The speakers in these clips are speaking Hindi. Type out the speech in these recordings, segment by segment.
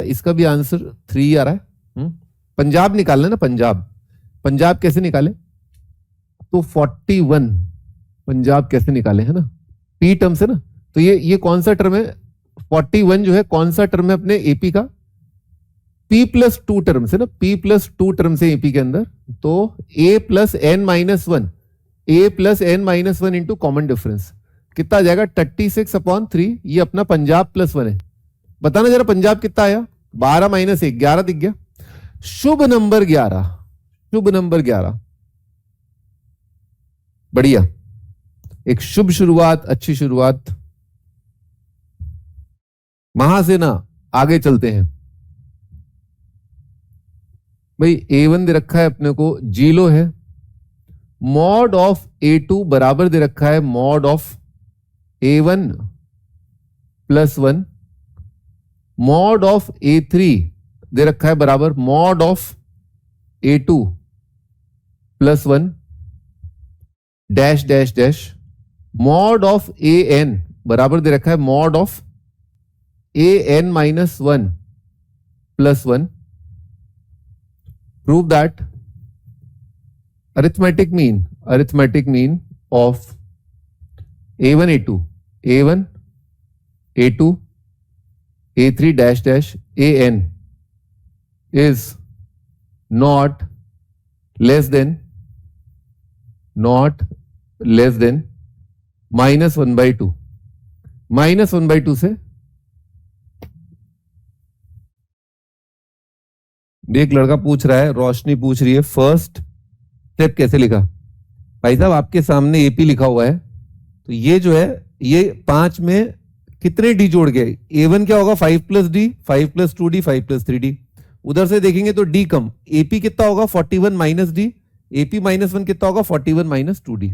इसका भी आंसर 3 आ रहा है। पंजाब निकालना ना, पंजाब कैसे निकाले? तो 41 पंजाब कैसे निकाले, है ना, पी टर्म से ना। तो ये कौन सा टर्म है? 41 जो है कौन सा टर्म है अपने एपी का? P+2 टर्म से ना, P+2 टर्म से एपी के अंदर। तो A+n-1, A+n-1 into common difference कितना आ जाएगा? 36/3। ये अपना पंजाब +1 है। बताना जरा पंजाब कितना आया? 12 - 1 11 दिख गया। शुभ नंबर 11, शुभ नंबर 11। बढ़िया, एक शुभ शुरुआत, अच्छी शुरुआत। वहां से ना आगे चलते हैं भाई। A1 दे रखा है अपने को, जीलो है। मॉड ऑफ A2 बराबर दे रखा है mod of A1 + 1। Mod of A3 दे रखा है बराबर mod of A2 + 1 dash dash dash. Mod of AN बराबर दे रखा है mod of AN-1 + 1। Prove that arithmetic mean of A1 A2 A3 dash dash AN is not less than -1/2। -1/2 से एक लड़का पूछ रहा है, रोशनी पूछ रही है, फर्स्ट स्टेप कैसे लिखा? भाई साहब आपके सामने एपी लिखा हुआ है, तो ये जो है ये 5 में कितने डी जोड़ गए? A1 क्या होगा? 5 + D, 5 + 2D, 5 + 3D। उधर से देखेंगे तो डी कम, एपी कितना होगा? 41 - D। AP -1 कितना होगा? 41 - 2D।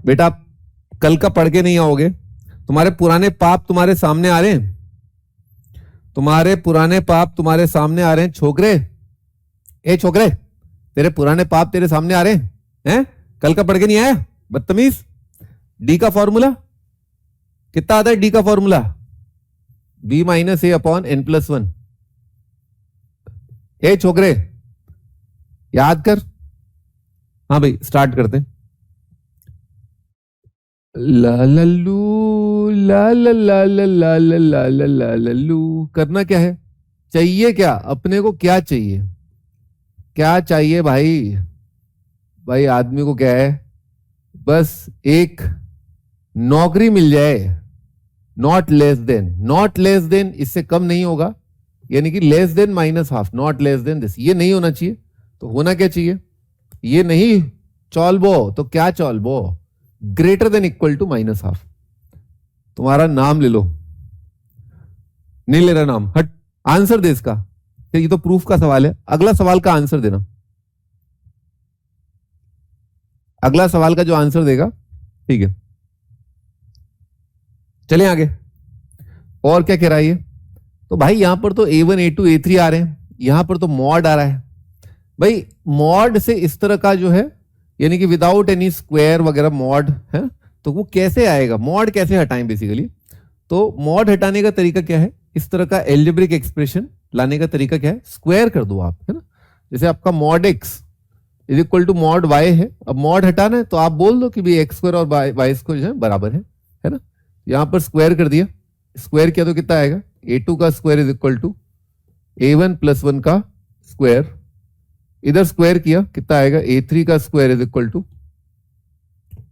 बेटा आप कल का पढ़ के नहीं आओगे, तुम्हारे पुराने पाप तुम्हारे सामने आ रहे हैं, तुम्हारे पुराने पाप तुम्हारे सामने आ रहे हैं छोकरे। ए छोकरे, तेरे पुराने पाप तेरे सामने आ रहे हैं? कल का पढ़ के नहीं आया बदतमीज? डी का फॉर्मूला कितना आता है? डी का फॉर्मूला B - A/n+1। ए छोकरे याद कर। हाँ भाई स्टार्ट करते हैं। ला लल्लू ला ला ला ला ला ला ला ला ला लल्लू। करना क्या है? चाहिए क्या अपने को? क्या चाहिए? क्या चाहिए भाई? भाई आदमी को क्या है? बस एक नौकरी मिल जाए। नॉट लेस देन, इससे कम नहीं होगा, यानी कि less than -1/2, not less than this. ये नहीं होना चाहिए, तो होना क्या चाहिए? ये नहीं चॉल्वो तो क्या चॉल्वो? Greater than equal to -1/2। तुम्हारा नाम ले लो। नहीं ले रहा नाम, हट। आंसर दे इसका। ये तो प्रूफ का सवाल है, अगला सवाल का आंसर देना। अगला सवाल का जो आंसर देगा, ठीक है। चलें आगे। और क्या कह रहा है ये? तो भाई यहां पर तो A1 A2 A3 आ रहे हैं, यहां पर तो मॉड आ रहा है। भाई मॉड से इस तरह का जो है, यानी कि विदाउट एनी स्क्वायर वगैरह मॉड है, तो वो कैसे आएगा? मॉड कैसे हटाएं बेसिकली? तो मॉड हटाने का तरीका क्या है? इस तरह का एल्जेब्रिक एक्सप्रेशन लाने का तरीका क्या है? स्क्वायर कर दो आप, है ना। जैसे आपका मॉड x = मॉड y है। अब मॉड हटाना है तो आप बोल दो कि भाई x² और y² जो है बराबर है ना। यहां पर स्क्वायर कर दिया, स्क्वायर किया तो कितना आएगा? A2 का स्क्वायर = A1 + 1 का स्क्वायर। इधर स्क्वायर किया कितना आएगा? A3 का स्क्वायर =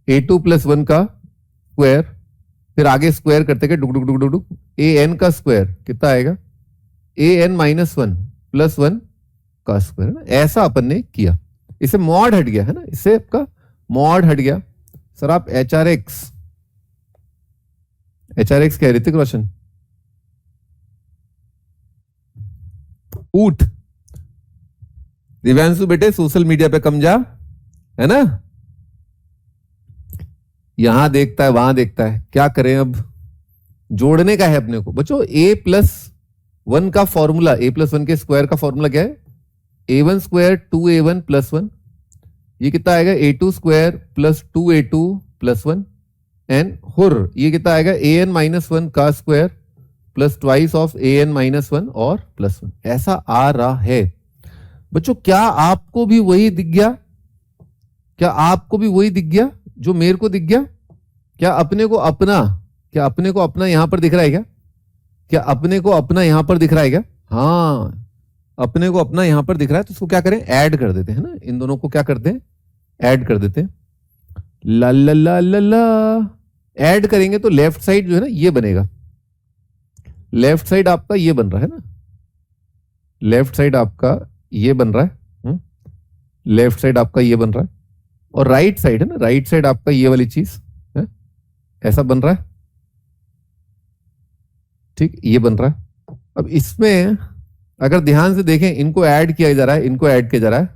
A2 + 1 का स्क्वायर। फिर आगे स्क्वायर करते गए डुक डुक डुक डुक डुक। AN का स्क्वायर कितना आएगा? AN - 1 + 1 का स्क्वायर। ऐसा अपन ने किया, इसे मॉड हट गया, है ना। इससे आपका मॉड हट गया। सर आप HRX कह रहे थे रोशन? उठ दिव्यांशु बेटे, सोशल मीडिया पे कम जा, है ना। यहां देखता है वहां देखता है, क्या करें अब? जोड़ने का है अपने को बच्चों। A+1 का फॉर्मूला, A+1 के स्क्वायर का फॉर्मूला क्या है? A1² 2A1 + 1। ये कितना आएगा? A2² + 2A2 + 1। एन हुर, ये कितना आएगा ए एन माइनस वन का square plus twice of a n minus one और प्लस वन, ऐसा आ रहा है। बच्चों क्या आपको भी वही दिख गया? क्या आपको भी वही दिख गया जो मेरे को दिख गया? क्या अपने को अपना, क्या अपने को अपना यहां पर दिख रहा है क्या? क्या अपने को अपना यहां पर दिख रहा है क्या? हाँ, अपने को अपना यहां पर दिख रहा है, तो इसको क्या करें, ऐड कर देते हैं ना, इन दोनों को क्या करते हैं, ऐड कर देते हैं। ला ला ला ला ला, ऐड करेंगे तो लेफ्ट साइड जो है ना ये बनेगा, लेफ्ट साइड आपका ये बन रहा है ना, लेफ्ट साइड आपका ये बन रहा है, लेफ्ट साइड आपका ये बन रहा है, और राइट साइड है ना, राइट साइड आपका ये वाली चीज है, ऐसा बन रहा है, ठीक, ये बन रहा है। अब इसमें अगर ध्यान से देखें, इनको ऐड किया जा रहा है, इनको ऐड किया जा रहा है,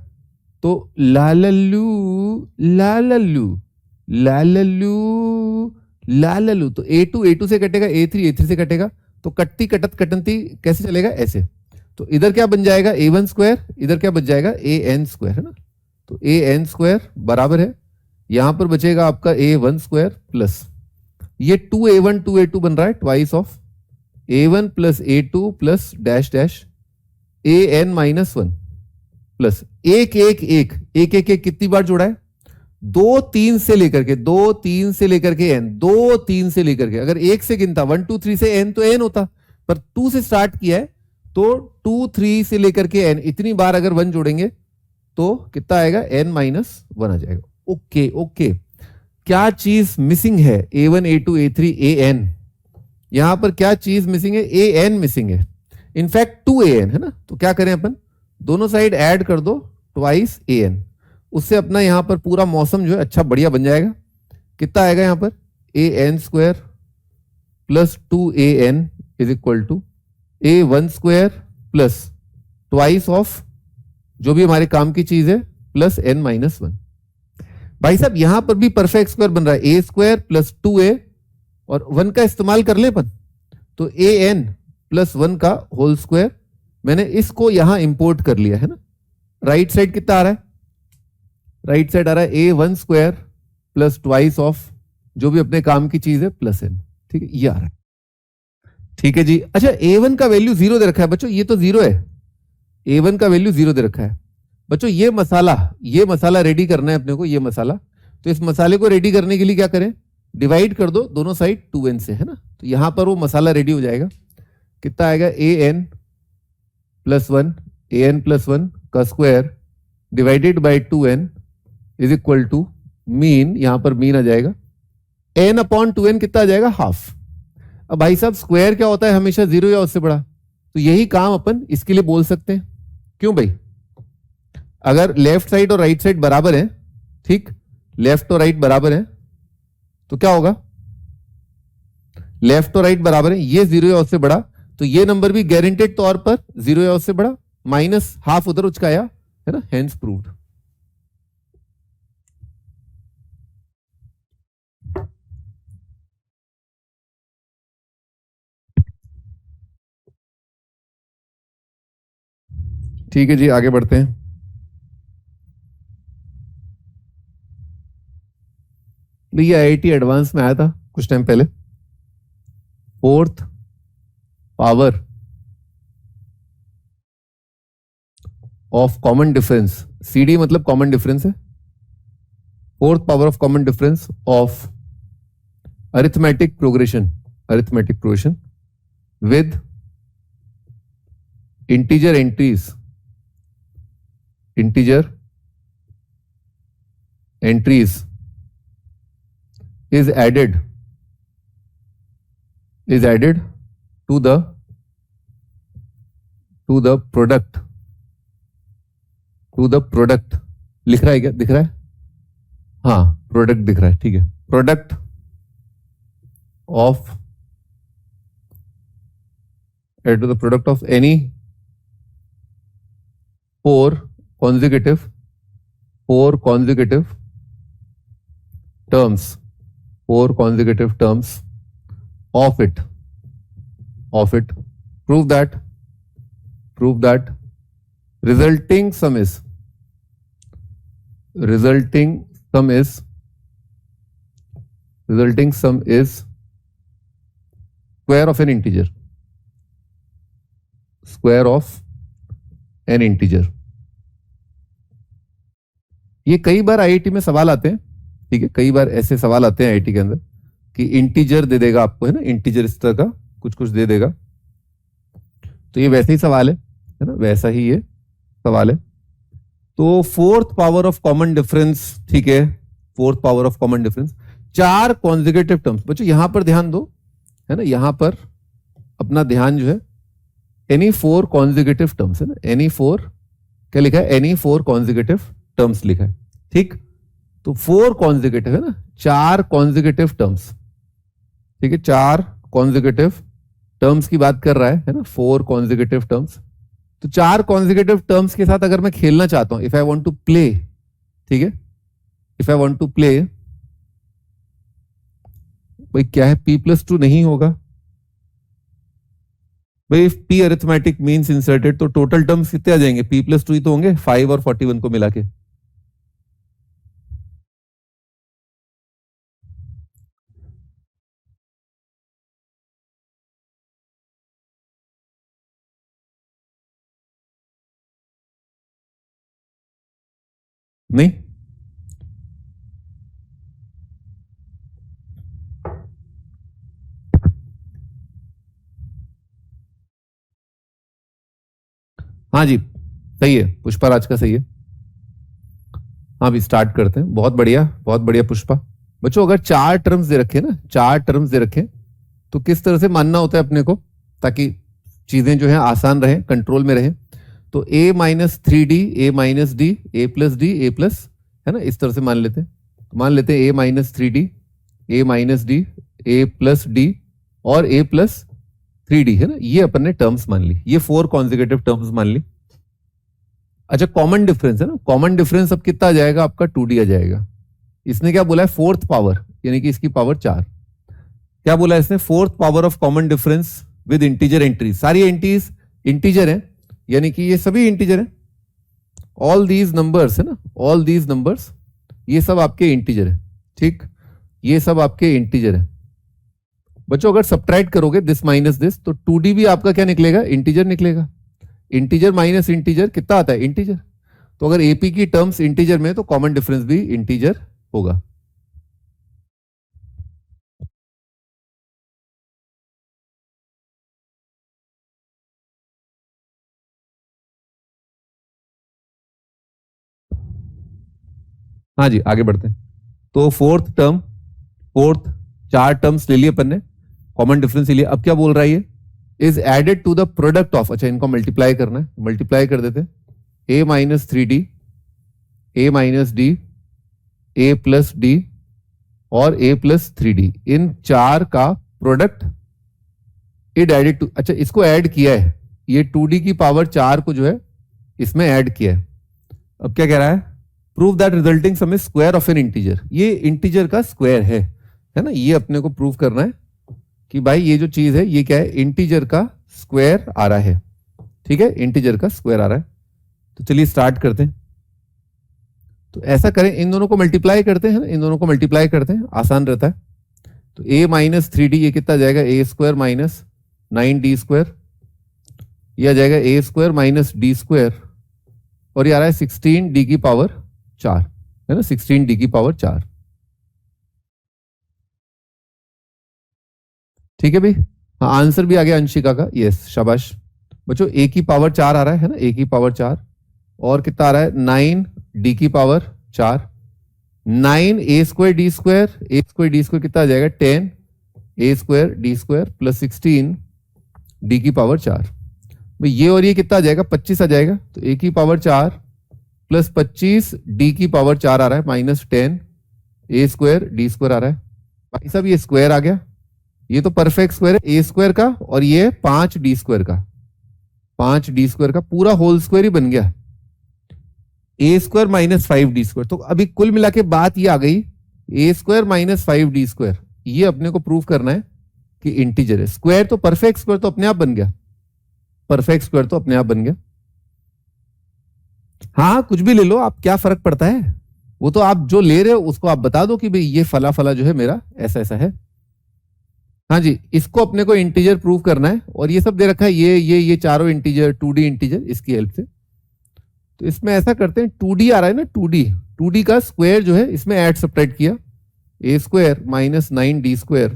तो लालल्लू लालल्लू लालल्लू लालल्लू, तो A2 से कटेगा, A3 से कटेगा, तो कटती कटत कटंती कैसे चलेगा, ऐसे। तो इधर क्या बन जाएगा A1 स्क्वायर, इधर क्या बच जाएगा AN स्क्वायर, है ना। तो AN स्क्वायर बराबर है, यहां पर बचेगा आपका A1 स्क्वायर प्लस ये 2A1 2A2 बन रहा है, twice of A1 plus A2 plus dash dash AN minus one plus एक एक एक एक एक एक कितनी बार जोड़ा है, 2 3 से लेकर के, 2 3 से लेकर के n, 2 3 से लेकर के, अगर 1 से गिनता 1 2 3 से n तो n होता, पर 2 से स्टार्ट किया है तो 2 3 से लेकर के n, इतनी बार अगर 1 जोड़ेंगे तो कितना आएगा, n माइनस वन आ जाएगा। ओके ओके, क्या चीज मिसिंग है, A1 A2 A3 AN, यहां पर क्या चीज मिसिंग है, AN मिसिंग है, इनफैक्ट 2AN है ना। तो क्या करें अपन, दोनों साइड ऐड कर दो, ट्वाइस AN, उससे अपना यहां पर पूरा मौसम जो है अच्छा बढ़िया बन जाएगा। कितना आएगा यहां पर, AN square plus 2AN is equal to A1 square plus twice of जो भी हमारे काम की चीज है प्लस n माइनस वन। भाई साहब यहां पर भी परफेक्ट स्क्वायर बन रहा है, A स्क्वायर प्लस 2A और 1 का इस्तेमाल कर ले अपन, तो AN प्लस 1 का होल स्क्वायर, मैंने इसको यहां इंपोर्ट कर लिया है ना। राइट साइड कितना आ रहा है, राइट साइड आ रहा है A1 square plus twice of जो भी अपने काम की चीज है प्लस n, ठीक है, ये आ रहा है। ठीक है जी, अच्छा A1 का वैल्यू 0 दे रखा है बच्चों, ये तो 0 है, A1 का वैल्यू 0 दे रखा है बच्चों। ये मसाला रेडी करना है अपने को, ये मसाला, तो इस मसाले को रेडी करने के लिए क्या करें, डिवाइड कर दो दोनों साइड 2n से, है ना। तो यहां पर वो मसाला रेडी हो जाएगा, कितना आएगा, AN प्लस वन का square divided by 2n is equal to mean, यहां पर मीन आ जाएगा, n अपॉन 2n कितना आ जाएगा, हाफ। अब भाई साहब स्क्वायर क्या होता है, हमेशा 0 या उससे बड़ा, तो यही काम अपन इसके लिए बोल सकते हैं। क्यों भाई, अगर लेफ्ट साइड और राइट साइड बराबर है, ठीक, लेफ्ट और राइट बराबर है, तो क्या होगा, लेफ्ट और राइट बराबर है, ये 0 या उससे बड़ा, तो ये नंबर भी गारंटेड तौर पर 0 या उससे बड़ा, माइनस हाफ उधर उचकाया, है ना, हेंस प्रूव्ड। ठीक है जी, आगे बढ़ते हैं। ये IIT एडवांस में आया था कुछ टाइम पहले, fourth power of common difference, CD मतलब कॉमन डिफरेंस है, fourth power of common difference of arithmetic progression with integer entries is added to the product लिख रहा है क्या, दिख रहा है, हाँ प्रोडक्ट दिख रहा है, ठीक है, product of add to the product of any four consecutive terms of it, prove that resulting sum is resulting some is square of N integer, square of N integer. ये कई बार आईआईटी में सवाल आते हैं, ठीक है, कई बार ऐसे सवाल आते हैं आईआईटी के अंदर कि इंटीजर दे देगा आपको, है ना, इंटीजर इस तरह का कुछ कुछ दे देगा। तो ये वैसे ही सवाल है ना, वैसा ही ये सवाल है। तो fourth power of common difference, ठीक है, fourth power of common difference, 4 consecutive terms. बच्चों यहां पर ध्यान दो, है ना, यहां पर अपना ध्यान जो है, एनी 4 कॉन्जिक्यूटिव टर्म्स, है ना, एनी 4 क्या लिखा है, एनी 4 कॉन्जिक्यूटिव टर्म्स लिखा है, ठीक। तो 4 कॉन्जिक्यूटिव है ना, 4 कॉन्जिक्यूटिव टर्म्स, ठीक है, 4 कॉन्जिक्यूटिव टर्म्स की बात कर रहा है ना, 4 कॉन्जिक्यूटिव टर्म्स। तो 4 कॉन्जिक्यूटिव टर्म्स के साथ अगर मैं खेलना चाहता हूं, if I want to play, ठीक है, if I want to play, भाई क्या है, p+2 नहीं होगा भाई। If p arithmetic means inserted, तो टोटल टर्म्स कितने आ जाएंगे, p+2 ही तो होंगे, 5 और 41 को मिला के। नहीं, हाँ जी सही है, पुष्पराज का सही है। हाँ भी स्टार्ट करते हैं, बहुत बढ़िया पुष्पा। बच्चों अगर 4 टर्म्स दे रखे ना, 4 टर्म्स दे रखे, तो किस तरह से मानना होता है अपने को, ताकि चीजें जो है आसान रहे, कंट्रोल में रहे। तो a-3d, a-d, a+d, a+, है ना, इस तरह से मान लेते हैं। मान लेते हैं a-3d, a-d, a+d और a+3d, है ना, ये अपन ने टर्म्स मान ली, ये 4 कॉन्जिक्यूटिव टर्म्स मान ली। अच्छा कॉमन डिफरेंस है ना, कॉमन डिफरेंस अब कितना आ जाएगा आपका, 2d आ जाएगा। इसने क्या बोला है, फोर्थ पावर, यानी कि इसकी पावर 4। क्या बोला है इसने, fourth power of common difference with integer entries. सारी एंट्रीज इंटीजर है, यानी कि ये सभी इंटीजर है, ऑल दीज नंबर्स, है ना, ऑल दीज नंबर्स, ये सब आपके इंटीजर है, ठीक, ये सब आपके इंटीजर है। बच्चों अगर सब्ट्रैक्ट करोगे दिस माइनस दिस, तो 2d भी आपका क्या निकलेगा, इंटीजर निकलेगा। इंटीजर माइनस इंटीजर कितना आता है, इंटीजर। तो अगर एपी की टर्म्स इंटीजर में, तो कॉमन डिफरेंस भी इंटीजर होगा। हाँ जी आगे बढ़ते हैं। तो फोर्थ 4 टर्म्स ले लिए अपन ने, कॉमन डिफरेंस ले लिया। अब क्या बोल रहा है ये, is added to the product of, अच्छा इनको मल्टीप्लाई करना है, मल्टीप्लाई कर देते हैं, a-3d, a-d, a+d और a+3d, इन 4 का प्रोडक्ट इट एडेड टू, अच्छा इसको ऐड किया है, ये 2d की पावर 4 को जो है इसमें ऐड किया है। अब क्या कह रहा है, prove that resulting some is square of N integer, ये इंटीजर का स्क्वायर है ना, ये अपने को प्रूव करना है कि भाई ये जो चीज है ये क्या है, इंटीजर का स्क्वायर आ रहा है, ठीक है, इंटीजर का स्क्वायर आ रहा है। तो चलिए स्टार्ट करते हैं। तो ऐसा करें, इन दोनों को मल्टीप्लाई करते हैं, इन दोनों को मल्टीप्लाई करते हैं, आसान रहता है। तो a-3d ये कितना जाएगा, a² माइनस 9d², ये आ जाएगा a² - d², और ये आ रहा है 16d की पावर 4, है ना, 16d की पावर 4, ठीक है भाई। हाँ आंसर भी आ गया अंशिका का, यस शाबाश बच्चों। a की पावर 4 आ रहा है ना, a की पावर 4, और कितना आ रहा है 9d की पावर 4, 9 a² d² कितना आ जाएगा 10 a² d² प्लस 16 d की पावर 4। भाई ये और ये कितना आ जाएगा 25 आ जाएगा, तो a की पावर 4 प्लस 25 d की पावर 4 आ रहा है माइनस 10 a² d² आ रहा है। भाई साहब ये स्क्वायर आ गया, ये तो परफेक्ट स्क्वायर है, a² का और ये 5d² का, 5d² का पूरा होल स्क्वायर ही बन गया, a² - 5d²। तो अभी कुल मिला के बात ये आ गई, a² - 5d², ये अपने को प्रूव करना है कि इंटीजर है। स्क्वायर तो परफेक्ट स्क्वायर तो अपने आप बन गया, परफेक्ट स्क्वायर तो अपने आप बन गया। हाँ कुछ भी ले लो आप, क्या फर्क पड़ता है, वो तो आप जो ले रहे हो उसको आप बता दो कि भाई ये फला फला जो है मेरा ऐसा ऐसा है। हाँ जी, इसको अपने को इंटीजर प्रूव करना है और ये सब दे रखा है, ये चारों इंटीजर 2D इंटीजर, इसकी हेल्प से। तो इसमें ऐसा करते हैं, 2D आ रहा है ना, 2D का स्क्वायर जो है इसमें ऐड सब्ट्रैक्ट किया, a square minus 9d square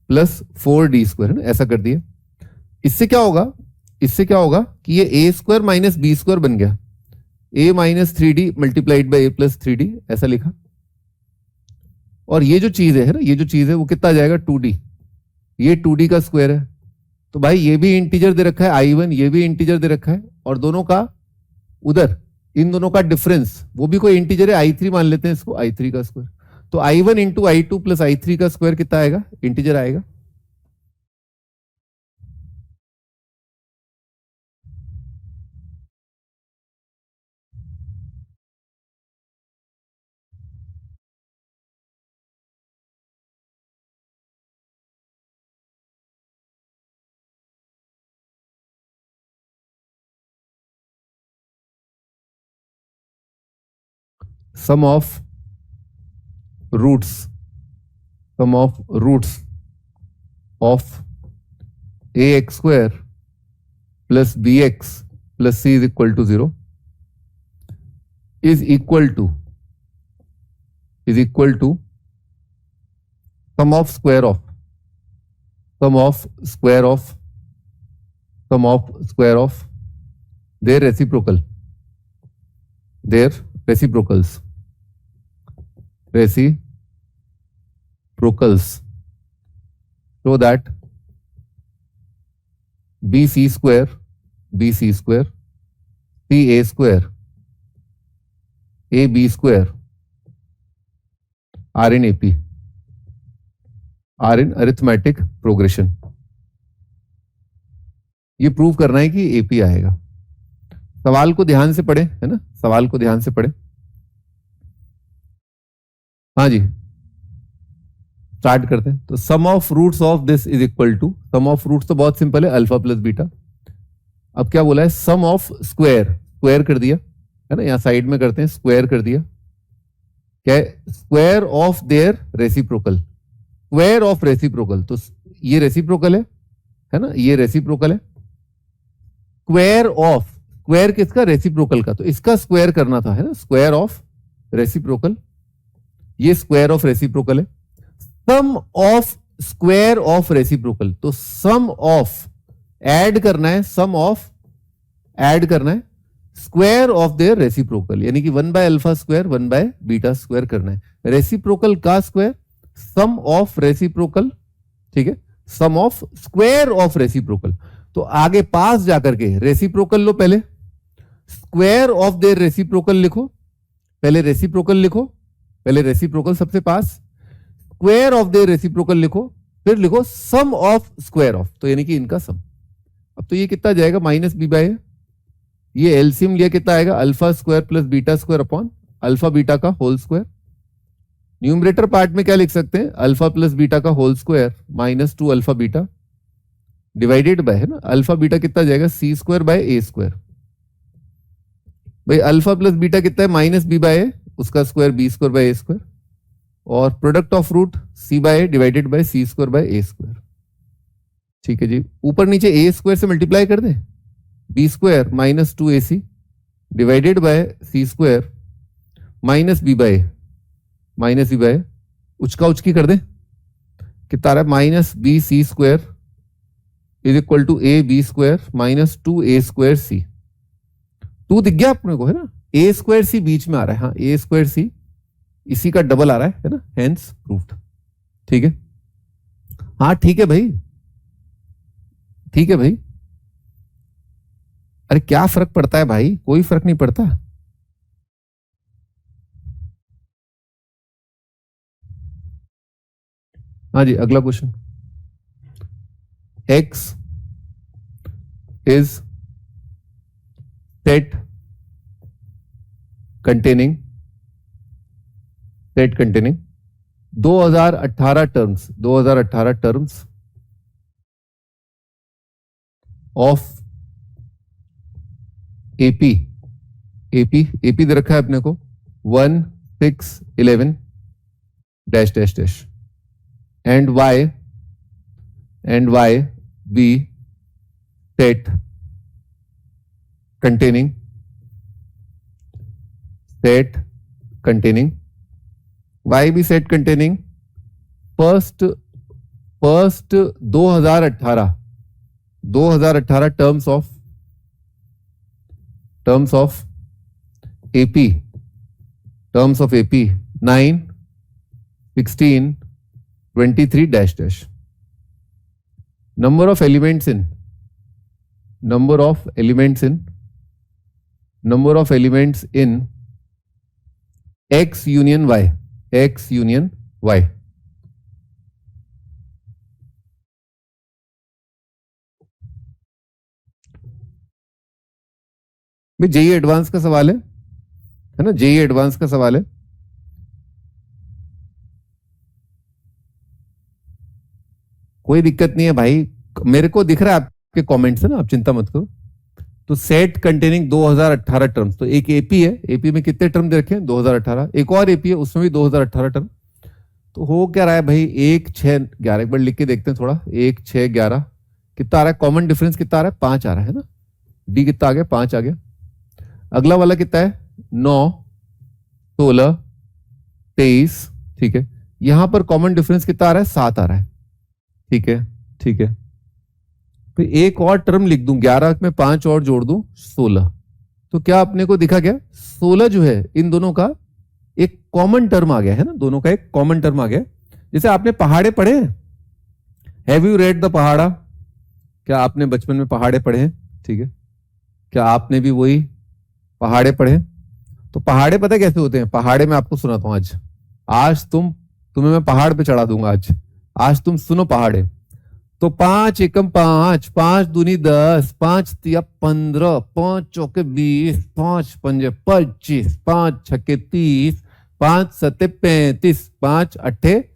plus 4d square, है ना, ऐसा कर दिया। इससे क्या होगा, इससे क्या होगा कि ये a square minus b square बन गया, a minus 3d multiplied by a plus 3d, ऐसा लिखा। और ये जो चीज है ना, ये जो चीज है वो कितना आ जाएगा 2D, ये 2D का स्क्वायर है। तो भाई ये भी इंटीजर दे रखा है i1, ये भी इंटीजर दे रखा है, और दोनों का उधर इन दोनों का डिफरेंस वो भी कोई इंटीजर है, i3 मान लेते हैं इसको, i3 का स्क्वायर। तो i1 into i2 plus i3 का स्क्वायर कितना आएगा, इंटीजर आएगा। Sum of roots, sum of roots of ax square plus bx plus c is equal to 0 is equal to sum of square of their reciprocals so that bc square ca square ab square are in arithmetic progression। ये प्रूव करना है कि एपी आएगा। सवाल को ध्यान से पढ़े, है ना, सवाल को ध्यान से पढ़े। हाँ जी, स्टार्ट करते हैं। तो sum of roots of this is equal to, sum of roots तो बहुत सिंपल है, अल्फा प्लस बीटा। अब क्या बोला है, सम ऑफ स्क्वायर, स्क्वायर कर दिया, है ना, यहां साइड में करते हैं, स्क्वायर कर दिया। क्या है, square of their reciprocal, square of reciprocal, तो ये रेसिप्रोकल है ना, ये रेसिप्रोकल है। स्क्वायर ऑफ, स्क्वायर किसका, रेसिप्रोकल का, तो इसका स्क्वायर करना था, है ना, स्क्वायर ऑफ रेसिप्रोकल, ये स्क्वायर ऑफ रेसिप्रोकल है। सम ऑफ स्क्वायर ऑफ रेसिप्रोकल, तो सम ऑफ ऐड करना है, सम ऑफ ऐड करना है स्क्वायर ऑफ देयर रेसिप्रोकल, यानी कि 1 by alpha square 1 by beta square करना है। रेसिप्रोकल का स्क्वायर, सम ऑफ रेसिप्रोकल, ठीक है, सम ऑफ स्क्वायर ऑफ रेसिप्रोकल। तो आगे पास जाकर के रेसिप्रोकल लो, पहले स्क्वायर ऑफ देयर रेसिप्रोकल लिखो, पहले रेसिप्रोकल लिखो, पहले रेसिप्रोकल सबसे पास, स्क्वायर ऑफ देयर रेसिप्रोकल लिखो, फिर लिखो सम ऑफ स्क्वायर ऑफ, तो यानी कि इनका सम। अब तो ये कितना जाएगा, माइनस बी बाय, ये एलसीएम लिया कितना आएगा, alpha square plus beta square upon alpha beta का होल स्क्वायर। न्यूमरेटर पार्ट में क्या लिख सकते हैं, अल्फा प्लस बीटा का whole square minus 2 alpha beta divided by, है ना, अल्फा बीटा कितना जाएगा, c square by a square. भाई अल्फा प्लस बीटा कितना है, माइनस बी बाय, उसका square b square by a square, और product of root c by divided by c square by a square. ठीक है जी, ऊपर नीचे ए स्क्वायर से मल्टीप्लाई कर दे, b square minus 2ac divided by c square minus b by उचका उचकी कर दे, कितना आ रहा है, minus b c square is equal to a b square minus 2a square c. 2 दिख गया अपने को, है ना, a स्क्वायर सी बीच में आ रहा है, हाँ, a स्क्वायर सी इसी का डबल आ रहा है ना, हेंस प्रूव्ड। ठीक है, हाँ ठीक है भाई, ठीक है भाई, अरे क्या फर्क पड़ता है भाई, कोई फर्क नहीं पड़ता। हाँ जी, अगला question, x is set containing 2018 terms of AP दे रखा है अपने को 1 6 11 dash dash dash and y be set containing y be set containing first 2018 terms of AP 9 16 23 dash dash number of elements in X union Y भाई जेई एडवांस का सवाल है ना, जेई एडवांस का सवाल है। कोई दिक्कत नहीं है भाई, मेरे को दिख रहा है आपके कमेंट्स है ना, आप चिंता मत करो। तो सेट कंटेनिंग 2018 टर्म्स, तो एक एपी है, एपी में कितने टर्म दे रखे हैं 2018, एक और एपी है उसमें भी 2018 टर्म। तो हो क्या रहा है भाई 1 6 11, एक बार लिख के देखते हैं थोड़ा। 1 6 11 कितना आ रहा है, कॉमन डिफरेंस कितना आ रहा है 5 आ रहा है ना, डी कितना आ गया 5 आ गया। अगला वाला कितना है 9 16 23, ठीक है। यहां पर कॉमन डिफरेंस कितना आ रहा है 7 आ रहा है, ठीक है ठीक है। फिर एक और टर्म लिख दूं, 11 में 5 और जोड़ दूं 16, तो क्या अपने को दिखा गया 16 जो है इन दोनों का एक कॉमन टर्म आ गया है ना, दोनों का एक कॉमन टर्म आ गया। जैसे आपने पहाड़े पढ़े हैं, हैव यू रेड द पहाड़ा, क्या आपने बचपन में पहाड़े पढ़े हैं, ठीक है। क्या आपने भी वही पहाड़े पढ़े? तो पहाड़े पता कैसे होते हैं, पहाड़े में आपको सुनाता हूं आज तुम्हें मैं पहाड़ पे चढ़ा दूंगा आज तुम सुनो पहाड़े। तो 5 एकम 5, 5 दूनी 10, 5 तिया 15, 5 चौके 20, 5 पंजे 25, 5 छक्के 30, 5 सत्ते 35, 5 अट्ठे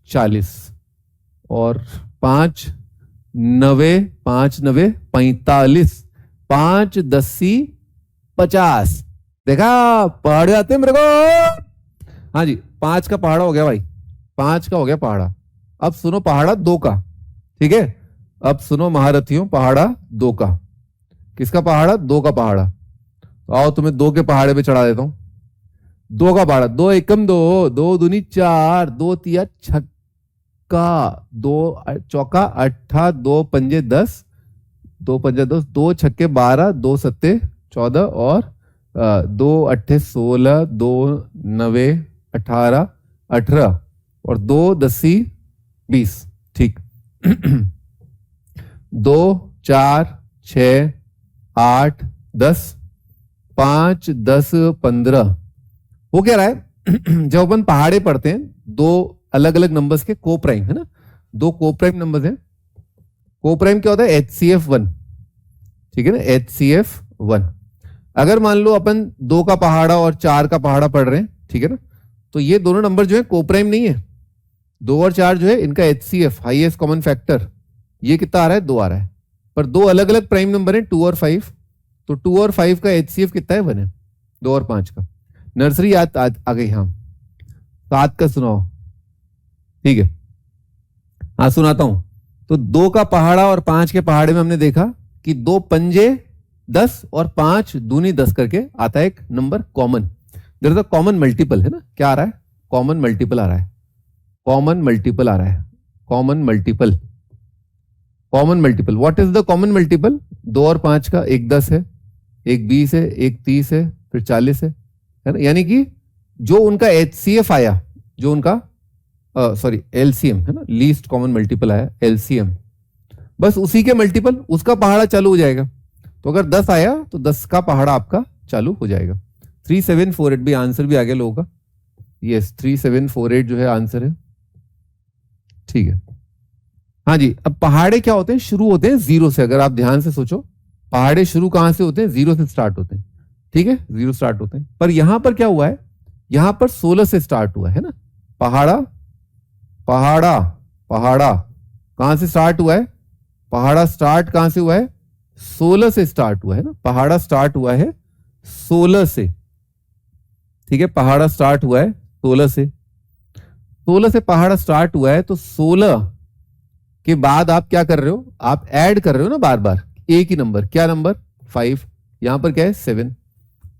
40 और 5 नवे 45, 5 10 50। देखा पहाड़े आते हैं मेरे को। हाँ जी 5 का पहाड़ा हो गया भाई, 5 का हो गया पहाड़ा। अब सुनो पहाड़ा 2 का, ठीक है। अब सुनो महारथियों पहाड़ा 2 का, किसका पहाड़ा 2 का पहाड़ा। तो आओ तुम्हें 2 के पहाड़े पे चढ़ा देता हूं। 2 का पहाड़ा, 2 एकम 2, 2 दूनी 4, 2 तिया छक्का, 2 चौका 8, 2 पंजे 10, 2 पंजे 10, 2 छक्के 12, 2 सत्ते 14 और 2 अट्ठे 16, 2 नवे 18 और 2 10 20, ठीक। 2 4 6 8 10, 5 10 15 हो क्या रहा है जब अपन पहाड़े पढ़ते हैं 2 अलग अलग नंबर्स के को प्राइम है ना, 2 को प्राइम नंबर्स हैं। को प्राइम क्या होता है HCF1, ठीक है ना, HCF1। अगर मान लो अपन 2 का पहाड़ा और 4 का पहाड़ा पढ़ रहे हैं, ठीक है ना, तो ये दोनों नंबर जो है को प्राइम नहीं है। 2 और 4 जो है इनका HCF हाईएस्ट कॉमन फैक्टर ये कितना आ रहा है 2 आ रहा है, पर 2 अलग अलग प्राइम नंबर है 2 और 5। तो 2 और 5 का HCF कितना है 1 है, 2 और 5 का। नर्सरी याद आ गई, हाँ 7 का सुनाओ, ठीक है। हाँ सुनाता हूं। तो 2 का पहाड़ा और 5 के पहाड़े में हमने देखा कि 2 पंजे 10 और 5 दूनी 10 करके आता है एक number common. There is a common multiple है ना, क्या आ रहा है कॉमन मल्टीपल आ रहा है, कॉमन मल्टीपल आ रहा है, common multiple, common multiple. What is the common multiple? 2 और 5 का एक 10 है, एक 20 है, एक 30 है, फिर 40 है ना। यानी कि जो उनका HCF आया, जो उनका सॉरी LCM है ना, लीस्ट कॉमन मल्टीपल आया LCM, बस उसी के मल्टीपल उसका पहाड़ा चालू हो जाएगा। तो अगर 10 आया तो 10 का पहाड़ा आपका चालू हो जाएगा। 3748 भी आंसर भी आ गया लोगों का, यस 3748 जो है आंसर है, ठीक है। हाँ जी, अब पहाड़े क्या होते हैं, शुरू होते हैं 0 से। अगर आप ध्यान से सोचो पहाड़े शुरू कहां से होते हैं, 0 से स्टार्ट होते हैं, ठीक है 0 स्टार्ट होते हैं। पर यहां पर क्या हुआ है, यहां पर 16 से स्टार्ट हुआ है ना। पहाड़ा पहाड़ा पहाड़ा कहां से स्टार्ट हुआ है, पहाड़ा स्टार्ट कहां से हुआ है 16 से स्टार्ट हुआ है ना। पहाड़ा स्टार्ट हुआ है 16 से, ठीक है, पहाड़ा स्टार्ट हुआ है 16 से, 16 से पहाड़ा स्टार्ट हुआ है, तो 16 के बाद आप क्या कर रहे हो, आप ऐड कर रहे हो ना बार बार एक ही नंबर, क्या नंबर 5, यहां पर क्या है 7।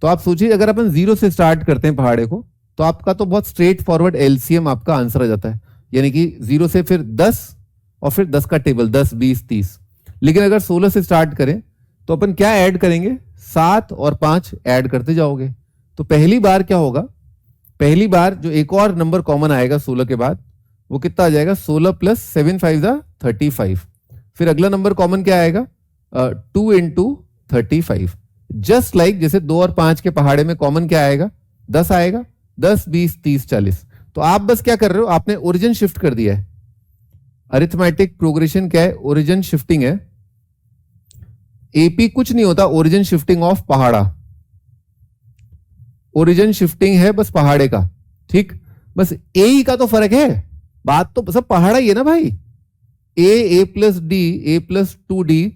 तो आप सोचिए अगर अपन 0 से स्टार्ट करते हैं पहाड़े को, तो आपका तो बहुत स्ट्रेट फॉरवर्ड एलसीएम आपका आंसर आ जाता है, यानी कि 0 से फिर 10 और फिर 10 का टेबल 10 20 30। लेकिन अगर 16 से स्टार्ट करें तो अपन क्या ऐड करेंगे, 7 और 5 ऐड करते जाओगे। तो पहली बार क्या होगा, पहली बार जो एक और नंबर कॉमन आएगा 16 के बाद, वो कितना आ जाएगा, 16 प्लस 7 5 35। फिर अगला नंबर कॉमन क्या आएगा, 2 इंटू 35। जस्ट लाइक जैसे 2 और 5 के पहाड़े में कॉमन क्या आएगा, 10 आएगा, 10 20 30 40। तो आप बस क्या कर रहे हो, आपने ओरिजिन शिफ्ट कर दिया है। अरिथमेटिक प्रोग्रेशन क्या है, ओरिजिन शिफ्टिंग है। एपी कुछ नहीं होता, ओरिजिन शिफ्टिंग ऑफ पहाड़ा, ओरिजिन शिफ्टिंग है बस पहाड़े का, ठीक, बस ए ही का तो फर्क है, बात तो सब पहाड़ा ही है ना भाई, ए plus D, a plus 2d,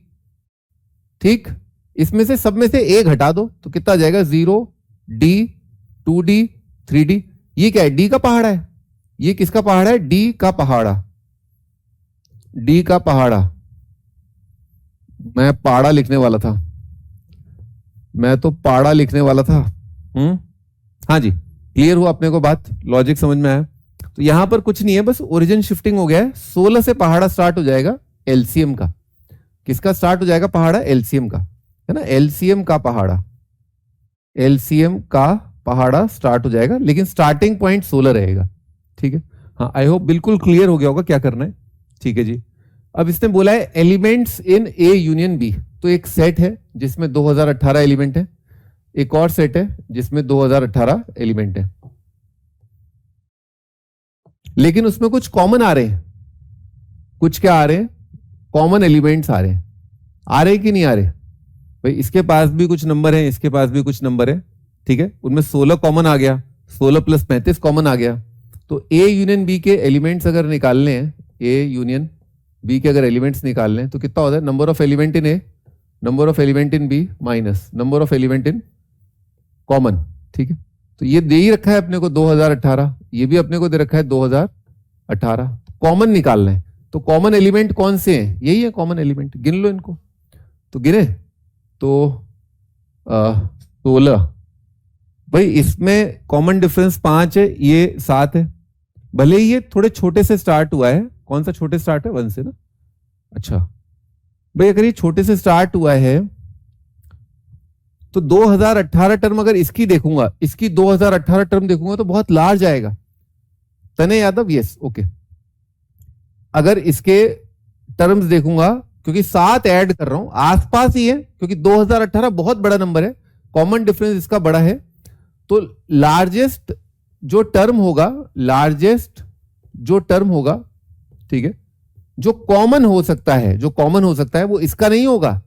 ठीक, इसमें से सब में से ए घटा दो तो कितना आ जाएगा, 0 डी 2d 3d। ये क्या है, डी का पहाड़ा है, ये किसका पहाड़ा है, डी का पहाड़ा, डी का पहाड़ा। मैं पहाड़ा लिखने वाला था, मैं तो पहाड़ा लिखने वाला था। हाँ जी, क्लियर हुआ अपने को बात, लॉजिक समझ में आया। तो यहां पर कुछ नहीं है, बस ओरिजिन शिफ्टिंग हो गया है। 16 से पहाड़ा स्टार्ट हो जाएगा एलसीएम का, किसका स्टार्ट हो जाएगा पहाड़ा, एलसीएम का, है ना, एलसीएम का पहाड़ा, एलसीएम का पहाड़ा स्टार्ट हो जाएगा, लेकिन स्टार्टिंग पॉइंट 16 रहेगा, ठीक है। हाँ, आई होप बिल्कुल क्लियर हो गया होगा क्या करना है, ठीक है जी। अब इसने बोला है elements in a union b, तो एक सेट है जिसमें 2018 एलिमेंट है, एक और सेट है जिसमें 2018 एलिमेंट है, लेकिन उसमें कुछ कॉमन आ रहे हैं, कुछ क्या आ रहे हैं, कॉमन एलिमेंट्स आ रहे हैं, आ रहे कि नहीं आ रहे भाई, इसके पास भी कुछ नंबर है, इसके पास भी कुछ नंबर है, ठीक है, उनमें 16 कॉमन आ गया, 16 प्लस 35 कॉमन आ गया। तो ए यूनियन बी के एलिमेंट्स अगर निकालने हैं, ए यूनियन बी के अगर एलिमेंट्स निकालने हैं तो कितना होता है, number of element in a, number of element in b minus number of element in common, ठीक है। तो ये दे ही रखा है अपने को 2018, ये भी अपने को दे रखा है 2018, कॉमन निकालना है। तो कॉमन एलिमेंट कौन से हैं, यही है कॉमन एलिमेंट, गिन लो इनको, तो गिने तो 16 भाई, इसमें कॉमन डिफरेंस 5 है, ये 7 है, भले ही ये थोड़े छोटे से स्टार्ट हुआ है, कौन सा छोटे स्टार्ट है, 1 से ना, अच्छा भाई अगर ये छोटे से स्टार्ट हुआ है तो 2018 टर्म अगर इसकी देखूंगा, इसकी 2018 टर्म देखूंगा तो बहुत लार्ज आएगा। तने यादव, यस, ओके। अगर इसके टर्म्स देखूंगा, क्योंकि 7 ऐड कर रहा हूं, आसपास ही है, क्योंकि 2018 बहुत बड़ा नंबर है, कॉमन डिफरेंस इसका बड़ा है, तो लार्जेस्ट जो टर्म होगा, लार्जेस्ट जो टर्म होगा, ठीक है, जो कॉमन हो सकता है, जो कॉमन हो सकता है वो इसका नहीं होगा,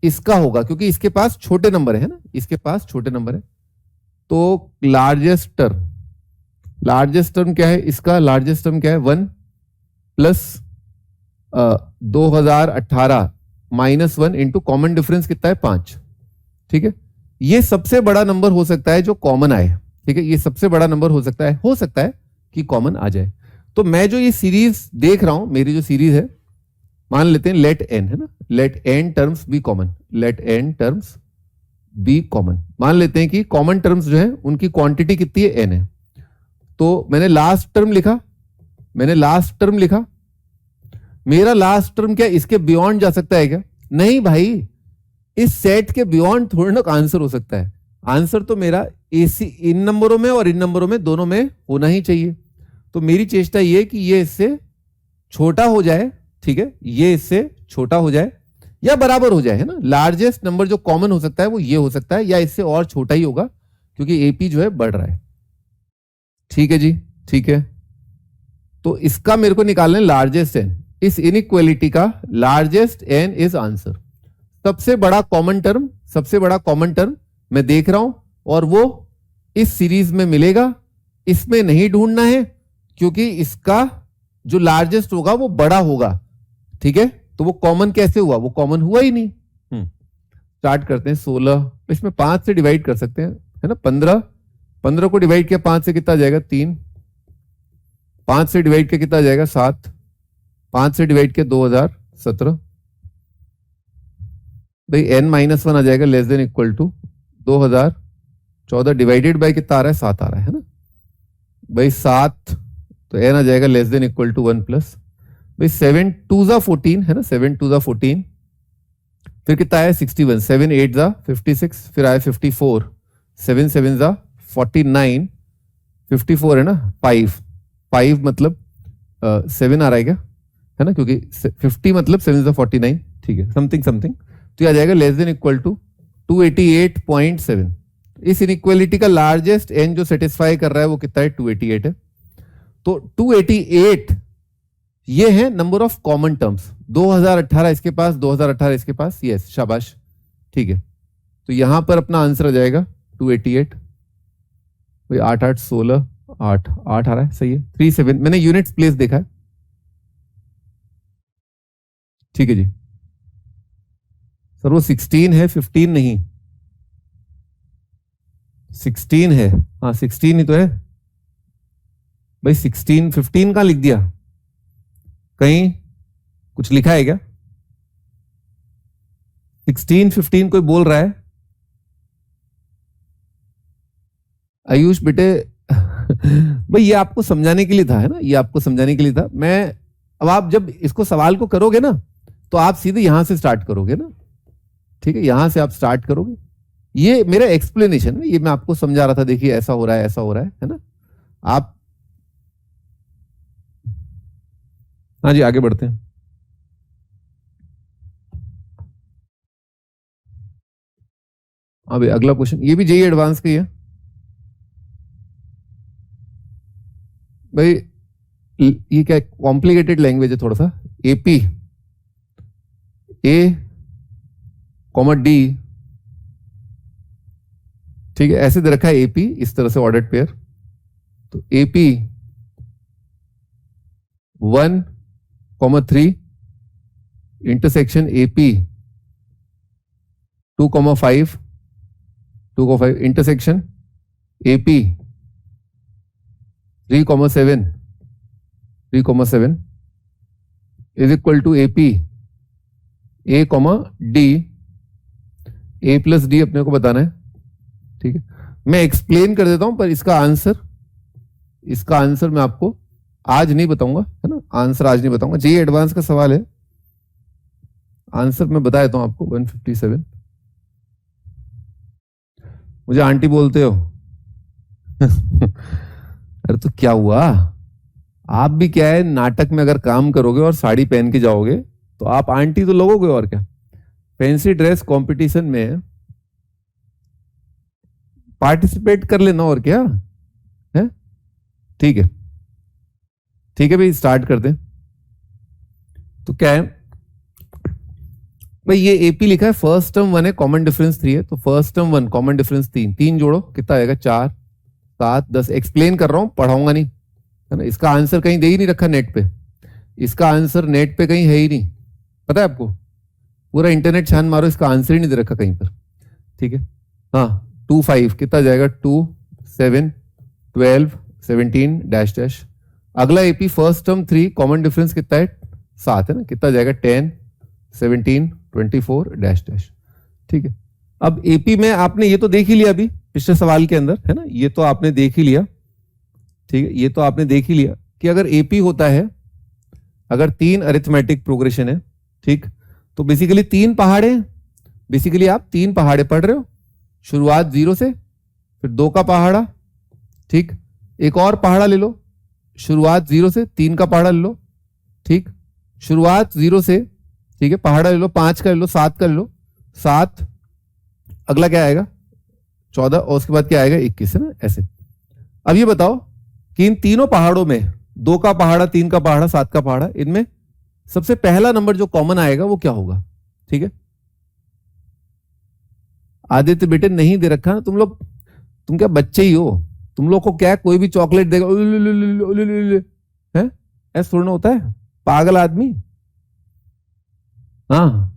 इसका होगा, क्योंकि इसके पास छोटे नंबर है ना, इसके पास छोटे नंबर है। तो लार्जेस्ट टर्म, लार्जेस्ट टर्म क्या है इसका, लार्जेस्ट टर्म क्या है, 1 plus 2018 minus 1 into common difference कितना है, 5, ठीक है। ये सबसे बड़ा नंबर हो सकता है जो कॉमन आए, ठीक है, ये सबसे बड़ा नंबर हो सकता है कि कॉमन आ जाए। तो मैं जो ये सीरीज देख रहा हूं, मेरी जो सीरीज है, मान लेते हैं लेट एन, है ना, let n terms be common, let n terms be common, मान लेते हैं कि कॉमन टर्म्स जो है उनकी क्वांटिटी कितनी है, एन है। तो मैंने लास्ट टर्म लिखा, मैंने लास्ट टर्म लिखा, मेरा लास्ट टर्म क्या इसके बियॉन्ड जा सकता है क्या, नहीं भाई, इस सेट के बियॉन्ड थोड़ा ना आंसर हो सकता है, आंसर तो मेरा एसी इन नंबरों में और इन नंबरों में दोनों में होना ही चाहिए। तो मेरी चेष्टा ये कि ये इससे छोटा हो जाए, ठीक है, ये इससे छोटा हो जाए या बराबर हो जाए, है ना, लार्जेस्ट नंबर जो कॉमन हो सकता है वो ये हो सकता है, या इससे और छोटा ही होगा, क्योंकि एपी जो है बढ़ रहा है, ठीक है जी, ठीक है। तो इसका मेरे को निकालना है लार्जेस्ट एन, इस इनइक्वालिटी का लार्जेस्ट एन इज आंसर। सबसे बड़ा कॉमन टर्म, सबसे बड़ा कॉमन टर्म मैं देख रहा हूं, और वो इस सीरीज में मिलेगा, इसमें नहीं ढूंढना है, क्योंकि इसका जो लार्जेस्ट होगा वो बड़ा होगा, ठीक है। तो वो कॉमन कैसे हुआ, वो कॉमन हुआ ही नहीं। स्टार्ट करते हैं, 16 इसमें 5 से डिवाइड कर सकते हैं, है ना। 15 को डिवाइड किया 5 से कितना आ जाएगा 3, 5 से डिवाइड किया कितना आ जाएगा 7, 5 से डिवाइड किया 2017, भाई n-1 आ जाएगा less than equal to 2014 divided by कितना आ रहा है 7 आ रहा है ना भाई 7, तो n आ जाएगा less than equal to 1 plus भाई 7 2 जा 14 है ना, 7 2 जा 14, फिर कितना आया 61, 7 8 जा 56, फिर आया 54, 7 7 जा 49, 54 है ना 5 मतलब 7 आ रहा है क्या, है ना, क्योंकि 50 मतलब 7 जा 49, ठीक है, समथिंग समथिंग, तो आ जाएगा लेस देन इक्वल टू 288.7। इस इनइक्वालिटी का लार्जेस्ट एन जो सेटिस्फाई कर रहा है वो कितना है 288 है। तो 288 ये है नंबर ऑफ कॉमन टर्म्स, 2018 इसके पास, 2018 इसके पास, यस शाबाश, ठीक है। तो यहां पर अपना आंसर आ जाएगा 288, भाई 8 8 16 8 8 आ रहा है, सही है। 37 मैंने यूनिट्स प्लेस देखा है, ठीक है जी सर। वो 16 है 15 नहीं, 16 है, हाँ 16 ही तो है भाई, 16 15 कहां लिख दिया, कहीं कुछ लिखा है क्या, 16 15 कोई बोल रहा है आयुष बेटे भाई ये आपको समझाने के लिए था, है ना, ये आपको समझाने के लिए था। मैं अब आप जब इसको सवाल को करोगे ना तो आप सीधे यहां से स्टार्ट करोगे ना, ठीक है, यहां से आप स्टार्ट करोगे। ये मेरा एक्सप्लेनेशन है, ये मैं आपको समझा रहा था, देखिए ऐसा हो रहा है, ऐसा हो रहा है ना। आप हाँ जी आगे बढ़ते हैं। अभी अगला क्वेश्चन, ये भी जेई एडवांस का ही है भाई। ये क्या कॉम्प्लिकेटेड लैंग्वेज है थोड़ा सा। एपी ए कॉमा डी, ठीक है, ऐसे दे रखा है एपी इस तरह से ऑर्डर्ड पेयर। तो AP 1,3 intersection AP 2,5 intersection AP 3,7 is equal to AP a comma d, a plus d अपने को बताना है, ठीक है। मैं एक्सप्लेन कर देता हूं, पर इसका आंसर मैं आपको आज नहीं बताऊंगा, है ना, आंसर आज नहीं बताऊंगा। जेईई एडवांस का सवाल है, आंसर मैं बता देता हूं आपको। 157 मुझे आंटी बोलते हो अरे तो क्या हुआ, आप भी क्या है नाटक में अगर काम करोगे और साड़ी पहन के जाओगे तो आप आंटी तो लगोगे, और क्या। फैंसी ड्रेस कंपटीशन में पार्टिसिपेट कर लेना, और क्या है, ठीक है, ठीक है भाई स्टार्ट कर दें। तो क्या है भाई, ये एपी लिखा है, फर्स्ट टर्म 1 है, कॉमन डिफरेंस 3 है, तो फर्स्ट टर्म 1 कॉमन डिफरेंस 3, 3 जोड़ो कितना आएगा 4 7 10। एक्सप्लेन कर रहा हूं, पढ़ाऊंगा नहीं, है ना। इसका आंसर कहीं दे ही नहीं रखा नेट पे, इसका आंसर नेट पे कहीं है ही नहीं, पता है आपको, पूरा इंटरनेट छान मारो, इसका आंसर ही नहीं दे रखा कहीं पर, ठीक है। हाँ 2 5 कितना जाएगा 2 7 12 17 डैश डैश। अगला AP first term 3 common difference कितना है 7 है ना, कितना जाएगा 10 17 24 डैश डैश, ठीक है। अब एपी में आपने ये तो देख ही लिया अभी पिछले सवाल के अंदर, है ना, ये तो आपने देख ही लिया, ठीक है, ये तो आपने देख ही लिया कि अगर एपी होता है, अगर 3 अरिथमेटिक प्रोग्रेशन है, ठीक, तो बेसिकली 3 पहाड़े, बेसिकली आप 3 पहाड़े पढ़ रहे हो, शुरुआत 0 से, फिर 2 का पहाड़ा, ठीक, एक और पहाड़ा ले लो, शुरुआत 0 से, 3 का पहाड़ा ले लो, ठीक, शुरुआत 0 से, ठीक है, पहाड़ा ले लो, 5 का ले लो, 7 का ले लो, 7, अगला क्या आएगा 14, और उसके बाद क्या आएगा 21, है ना, ऐसे। अब ये बताओ कि इन तीनों पहाड़ों में 2 का पहाड़ा, 3 का पहाड़ा, 7 का पहाड़ा, इनमें सबसे पहला नंबर जो कॉमन आएगा वो क्या होगा, ठीक है। आदित्य बेटे नहीं दे रखा ना तुम लोग, तुम क्या बच्चे ही हो, तुम लोग को क्या कोई भी चॉकलेट देगा है, ऐसा थोड़ा होता है, पागल आदमी। हाँ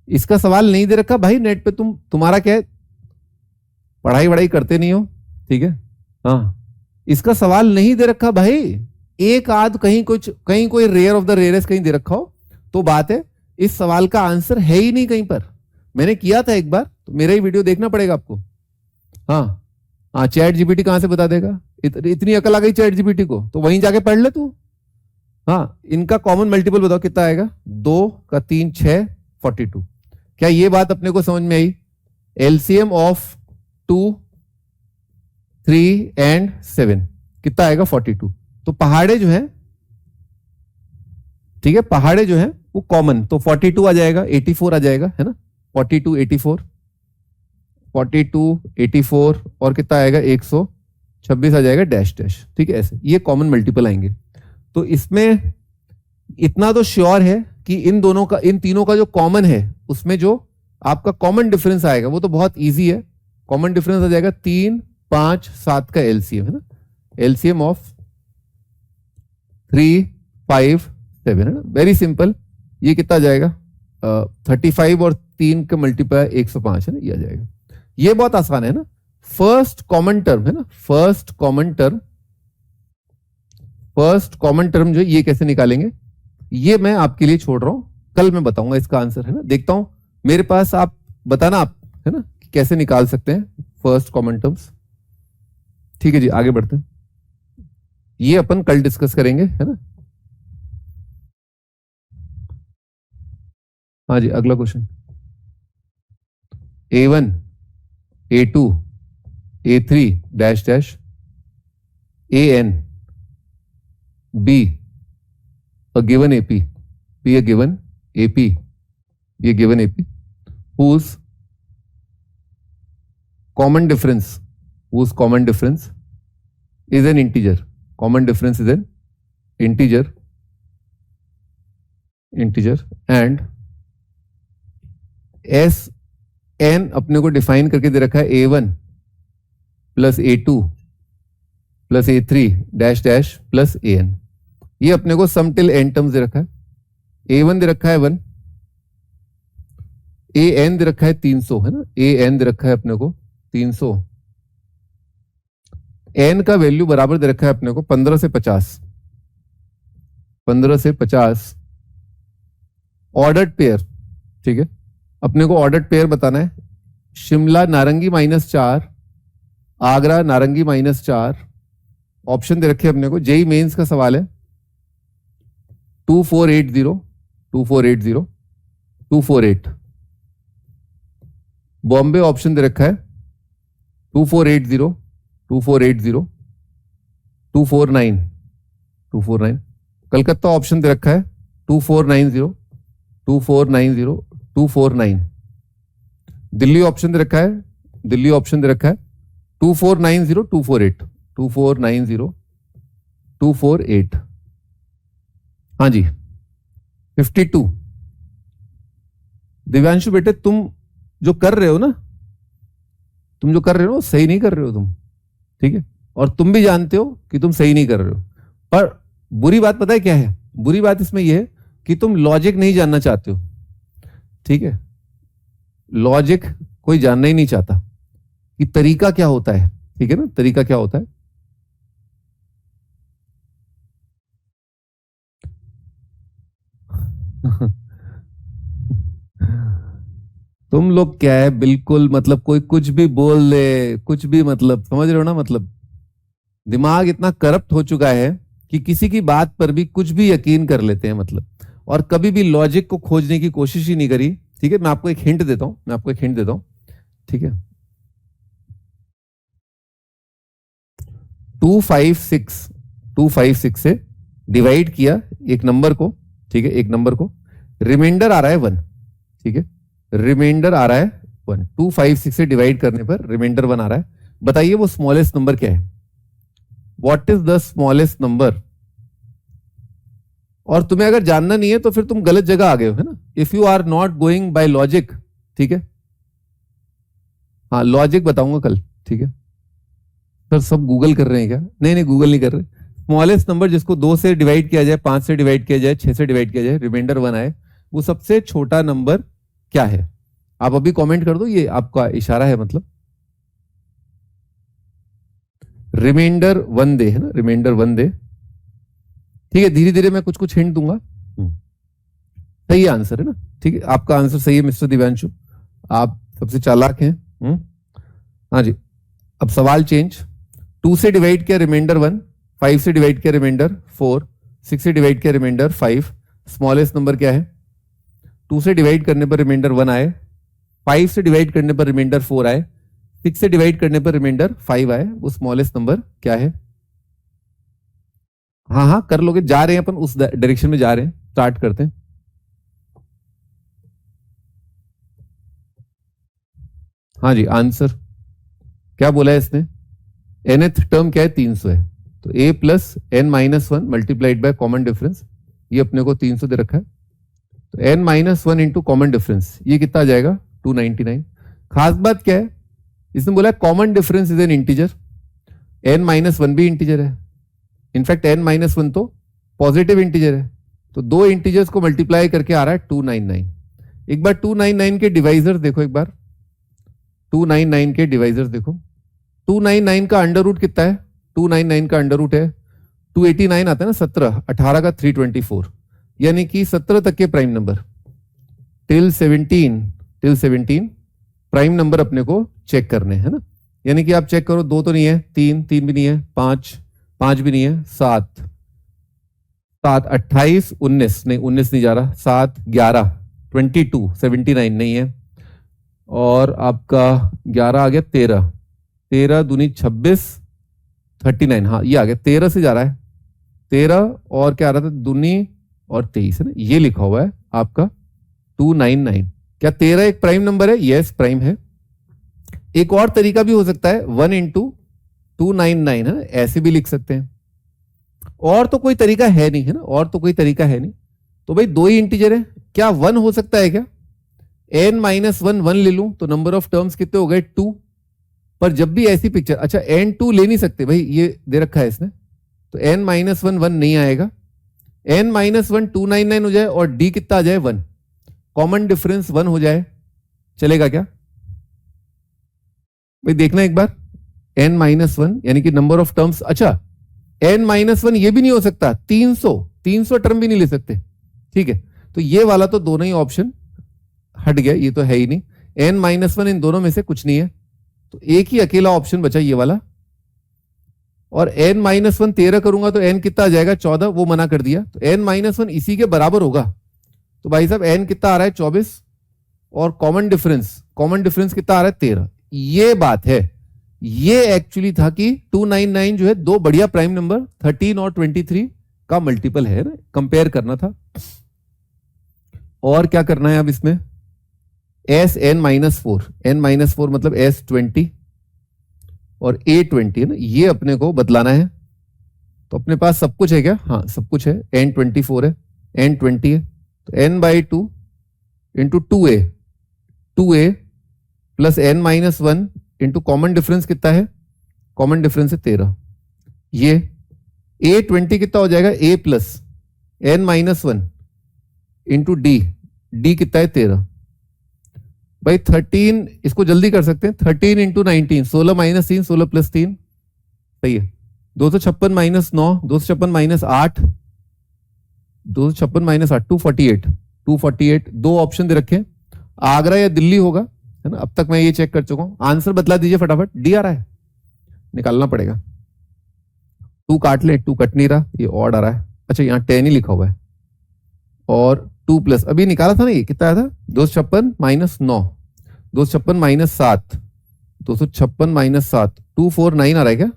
इसका सवाल नहीं दे रखा भाई नेट पे, तुम्हारा क्या है, पढ़ाई वढ़ाई करते नहीं हो, ठीक है। हाँ, इसका सवाल नहीं दे रखा भाई, एक आध कहीं कुछ, कहीं कोई रेयर ऑफ द रेयरेस्ट कहीं दे रखा हो तो बात है, इस सवाल का आंसर है ही नहीं कहीं पर। मैंने किया था एक बार, तो मेरा ही वीडियो देखना पड़ेगा आपको। हाँ हाँ, चैट जीपीटी कहां से बता देगा, इतनी अकल आ गई चैट जीपीटी को, तो वहीं जाके पढ़ ले तू। हाँ, इनका कॉमन मल्टीपल बताओ कितना आएगा, 2 का 3 6 42। क्या ये बात अपने को समझ में आई? एलसीएम ऑफ 2 3 एंड 7 कितना आएगा, 42। तो पहाड़े जो है, ठीक है, पहाड़े जो है वो कॉमन, तो 42 आ जाएगा, 84 आ जाएगा, है ना, 42 84 42 84 और कितना आएगा, 126 आ जाएगा डैश डैश, ठीक है। ऐसे ये कॉमन मल्टीपल आएंगे। तो इसमें इतना तो श्योर है कि इन दोनों का, इन तीनों का जो कॉमन है उसमें जो आपका कॉमन डिफरेंस आएगा वो तो बहुत इजी है। कॉमन डिफरेंस आ जाएगा 3 5 7 का एलसीएम, है ना, एलसीएम ऑफ 3 5 7, है ना, वेरी सिंपल। ये कितना आ जाएगा, 35 और 3 का मल्टीप्लाई 105, है ना, ये आ जाएगा। ये बहुत आसान है ना। फर्स्ट कॉमन टर्म, है ना, first common term, first common term जो है ये कैसे निकालेंगे, ये मैं आपके लिए छोड़ रहा हूं, कल मैं बताऊंगा इसका आंसर, है ना। देखता हूं मेरे पास, आप बताना आप, है ना, कैसे निकाल सकते हैं फर्स्ट कॉमन टर्म्स। ठीक है जी, आगे बढ़ते हैं, ये अपन कल डिस्कस करेंगे, है ना। हाँ जी, अगला question, A1 A2 A3 dash dash AN B a given AP, be a given AP, be a given AP whose common difference is an integer, common difference is an integer and S n अपने को डिफाइन करके दे रखा है A1 plus A2 plus A3 dash dash plus AN। ये अपने को सम टिल n टर्म्स दे रखा है। A1 दे रखा है 1, AN दे रखा है 300, है ना, AN दे रखा है अपने को 300, n का वैल्यू बराबर दे रखा है अपने को 15 से 50, 15 से 50 ऑर्डर्ड पेयर, ठीक है। अपने को ऑर्डर्ड पेयर बताना है, शिमला नारंगी -4, आगरा नारंगी -4, ऑप्शन दे रखे अपने को, जेई मेंस का सवाल है, 2480 2480 248, बॉम्बे ऑप्शन दे रखा है 2480 2480 249 249, कलकत्ता ऑप्शन दे रखा है 2490 2490 249, दिल्ली ऑप्शन दे रखा है 2490 248 2490 248। हाँ जी, 52। दिव्यांशु बेटे, तुम जो कर रहे हो ना, सही नहीं कर रहे हो तुम, ठीक है, और तुम भी जानते हो कि तुम सही नहीं कर रहे हो। पर बुरी बात पता है क्या है, बुरी बात इसमें यह है कि तुम लॉजिक नहीं जानना चाहते हो, ठीक है। लॉजिक कोई जानना ही नहीं चाहता कि तरीका क्या होता है, ठीक है ना, तरीका क्या होता है। तुम लोग क्या है, बिल्कुल मतलब कोई कुछ भी बोल दे, कुछ भी, मतलब समझ रहे हो ना, मतलब दिमाग इतना करप्ट हो चुका है कि किसी की बात पर भी कुछ भी यकीन कर लेते हैं, मतलब, और कभी भी लॉजिक को खोजने की कोशिश ही नहीं करी, ठीक है। मैं आपको एक हिंट देता हूं, ठीक है। 256 से डिवाइड किया एक नंबर को, ठीक है, एक नंबर को, रिमाइंडर आ रहा है 1, ठीक है, रिमाइंडर आ रहा है 1, 256 से डिवाइड करने पर रिमाइंडर 1 आ रहा है। बताइए वो स्मॉलेस्ट नंबर क्या है, what is the smallest number. और तुम्हें अगर जानना नहीं है तो फिर तुम गलत जगह आ गए हो, है ना, if you are not going by logic, ठीक है। हाँ, लॉजिक बताऊंगा कल, ठीक है। सर सब गूगल कर रहे हैं क्या? नहीं, गूगल नहीं कर रहे। स्मॉलेस्ट नंबर जिसको 2 से डिवाइड किया जाए, 5 से डिवाइड किया जाए, 6 से डिवाइड किया जाए, रिमाइंडर 1 आए, वो सबसे छोटा नंबर क्या है? आप अभी कमेंट कर दो, ये आपका इशारा है, मतलब रिमाइंडर 1 दे, है ना, रिमाइंडर 1 दे। ठीक है, धीरे धीरे मैं कुछ कुछ हिंट दूंगा। सही आंसर है ना, ठीक है, आपका आंसर सही है मिस्टर दिव्यांशु, आप सबसे चालाक हैं। हाँ जी, अब सवाल चेंज। 2 से डिवाइड किया रिमाइंडर 1, 5 से डिवाइड किया रिमाइंडर 4, 6 से डिवाइड किया रिमाइंडर 5, स्मॉलेस्ट नंबर क्या है? 2 से डिवाइड करने पर रिमाइंडर 1 आए, 5 से डिवाइड करने पर रिमाइंडर 4 आए, 6 से डिवाइड करने पर रिमाइंडर 5 आए, वो स्मॉलेस्ट नंबर क्या है? हाँ हाँ कर लोगे, जा रहे हैं अपन उस डायरेक्शन में जा रहे हैं, स्टार्ट करते हैं। हाँ जी, आंसर क्या बोला है इसने? nth टर्म क्या है? 300 है, तो a plus n minus 1 multiplied by common difference, ये अपने को 300 दे रखा है, तो n minus 1 into common difference, ये कितना आ जाएगा? 299। खास बात क्या है, इसने बोला common difference is an integer, n minus 1 भी इंटीजर है, इनफैक्ट n माइनस 1 तो पॉजिटिव इंटीजर है, तो दो इंटीजर्स को मल्टीप्लाई करके आ रहा है 299। एक बार 299 के डिवाइजर देखो, एक बार 299 के डिवाइजर्स देखो। 299 का अंडर रूट कितना है? 299 का अंडर रूट है 289 आता है ना, 17, 18 का 324, यानी कि 17 तक के prime number till 17 prime number अपने को चेक करने हैं ना, यानी कि आप चेक करो, 2 तो नहीं है, 3 भी नहीं है, 5 भी नहीं है, 7 28 19 नहीं, 19 नहीं जा रहा, 7 11 22 79 नहीं है, और आपका 11 आ गया, 13 दूनी 26 39, हाँ ये आ गया, 13 से जा रहा है, 13 और क्या आ रहा था, दूनी और 23 है ना, ये लिखा हुआ है आपका 299। क्या 13 एक प्राइम नंबर है? यस प्राइम है। एक और तरीका भी हो सकता है, 1 इंटू 299 है ना, ऐसे भी लिख सकते हैं, और तो कोई तरीका है नहीं, है ना, और तो कोई तरीका है नहीं। तो भाई दो ही इंटीजर है, क्या 1 हो सकता है क्या? n माइनस 1 ले लूं तो नंबर ऑफ टर्म्स कितने हो गए? 2। पर जब भी ऐसी पिक्चर, अच्छा n2 ले नहीं सकते भाई, ये दे रखा है इसने, तो n माइनस 1 नहीं आएगा, n माइनस 1 299 हो जाए और d कितना आ जाए? 1, कॉमन डिफरेंस 1 हो जाए, चलेगा क्या भाई? देखना एक बार, n माइनस 1 यानी कि नंबर ऑफ टर्म्स, अच्छा n माइनस 1 ये भी नहीं हो सकता, 300 टर्म भी नहीं ले सकते, ठीक है, तो ये वाला तो दोनों ही ऑप्शन हट गया, ये तो है ही नहीं, n माइनस 1 इन दोनों में से कुछ नहीं है, तो एक ही अकेला ऑप्शन बचा ये वाला, और n माइनस 1 13 करूंगा तो n कितना आ जाएगा? 14, वो मना कर दिया, तो n माइनस 1 इसी के बराबर होगा, तो भाई साहब n कितना आ रहा है? 24, और कॉमन डिफरेंस कितना आ रहा है? 13। ये बात है, ये एक्चुअली था कि 299 जो है दो बढ़िया प्राइम नंबर 13 और 23 का मल्टीपल है ना, कंपेयर करना था। और क्या करना है अब इसमें? n माइनस 4 मतलब S20 और A20 है ना, ये अपने को बदलाना है, तो अपने पास सब कुछ है क्या? हाँ सब कुछ है, N24 है, N20 है, तो n/2 into 2a plus n minus 1 into common difference कितना है? कॉमन डिफरेंस है 13, ये A20 कितना हो जाएगा? a plus n minus 1 into d कितना है? 13। भाई 13 इसको जल्दी कर सकते हैं, 13 इंटू 19, 16 माइनस 3, 16 प्लस 3, सही है, 256 माइनस 9, 256 माइनस 8, 256 माइनस 8, 248, दो ऑप्शन दे रखे हैं, आगरा या दिल्ली होगा, है ना, अब तक मैं ये चेक कर चुका हूं। आंसर बतला दीजिए फटाफट, डी आ रहा है, निकालना पड़ेगा, 2 काट ले, 2 कट नहीं रहा, ये ऑड आ रहा है, अच्छा यहाँ 10 ही लिखा हुआ है, और 2 प्लस अभी निकाला था ना, ये कितना आया था? 256 माइनस 9, 256 माइनस 7, 256 माइनस 7, 249 आ रहा है क्या?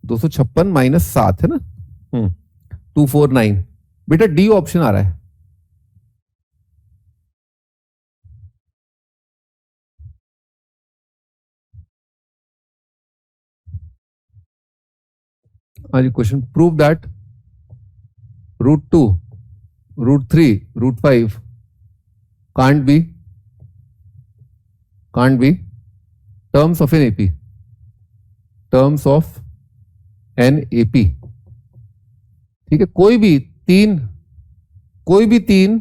256 माइनस 7 है ना, 249, बेटा डी ऑप्शन आ रहा है। आज question, prove that √2, √3, √5 can't be terms of an AP, terms of an AP, ठीक है, कोई भी तीन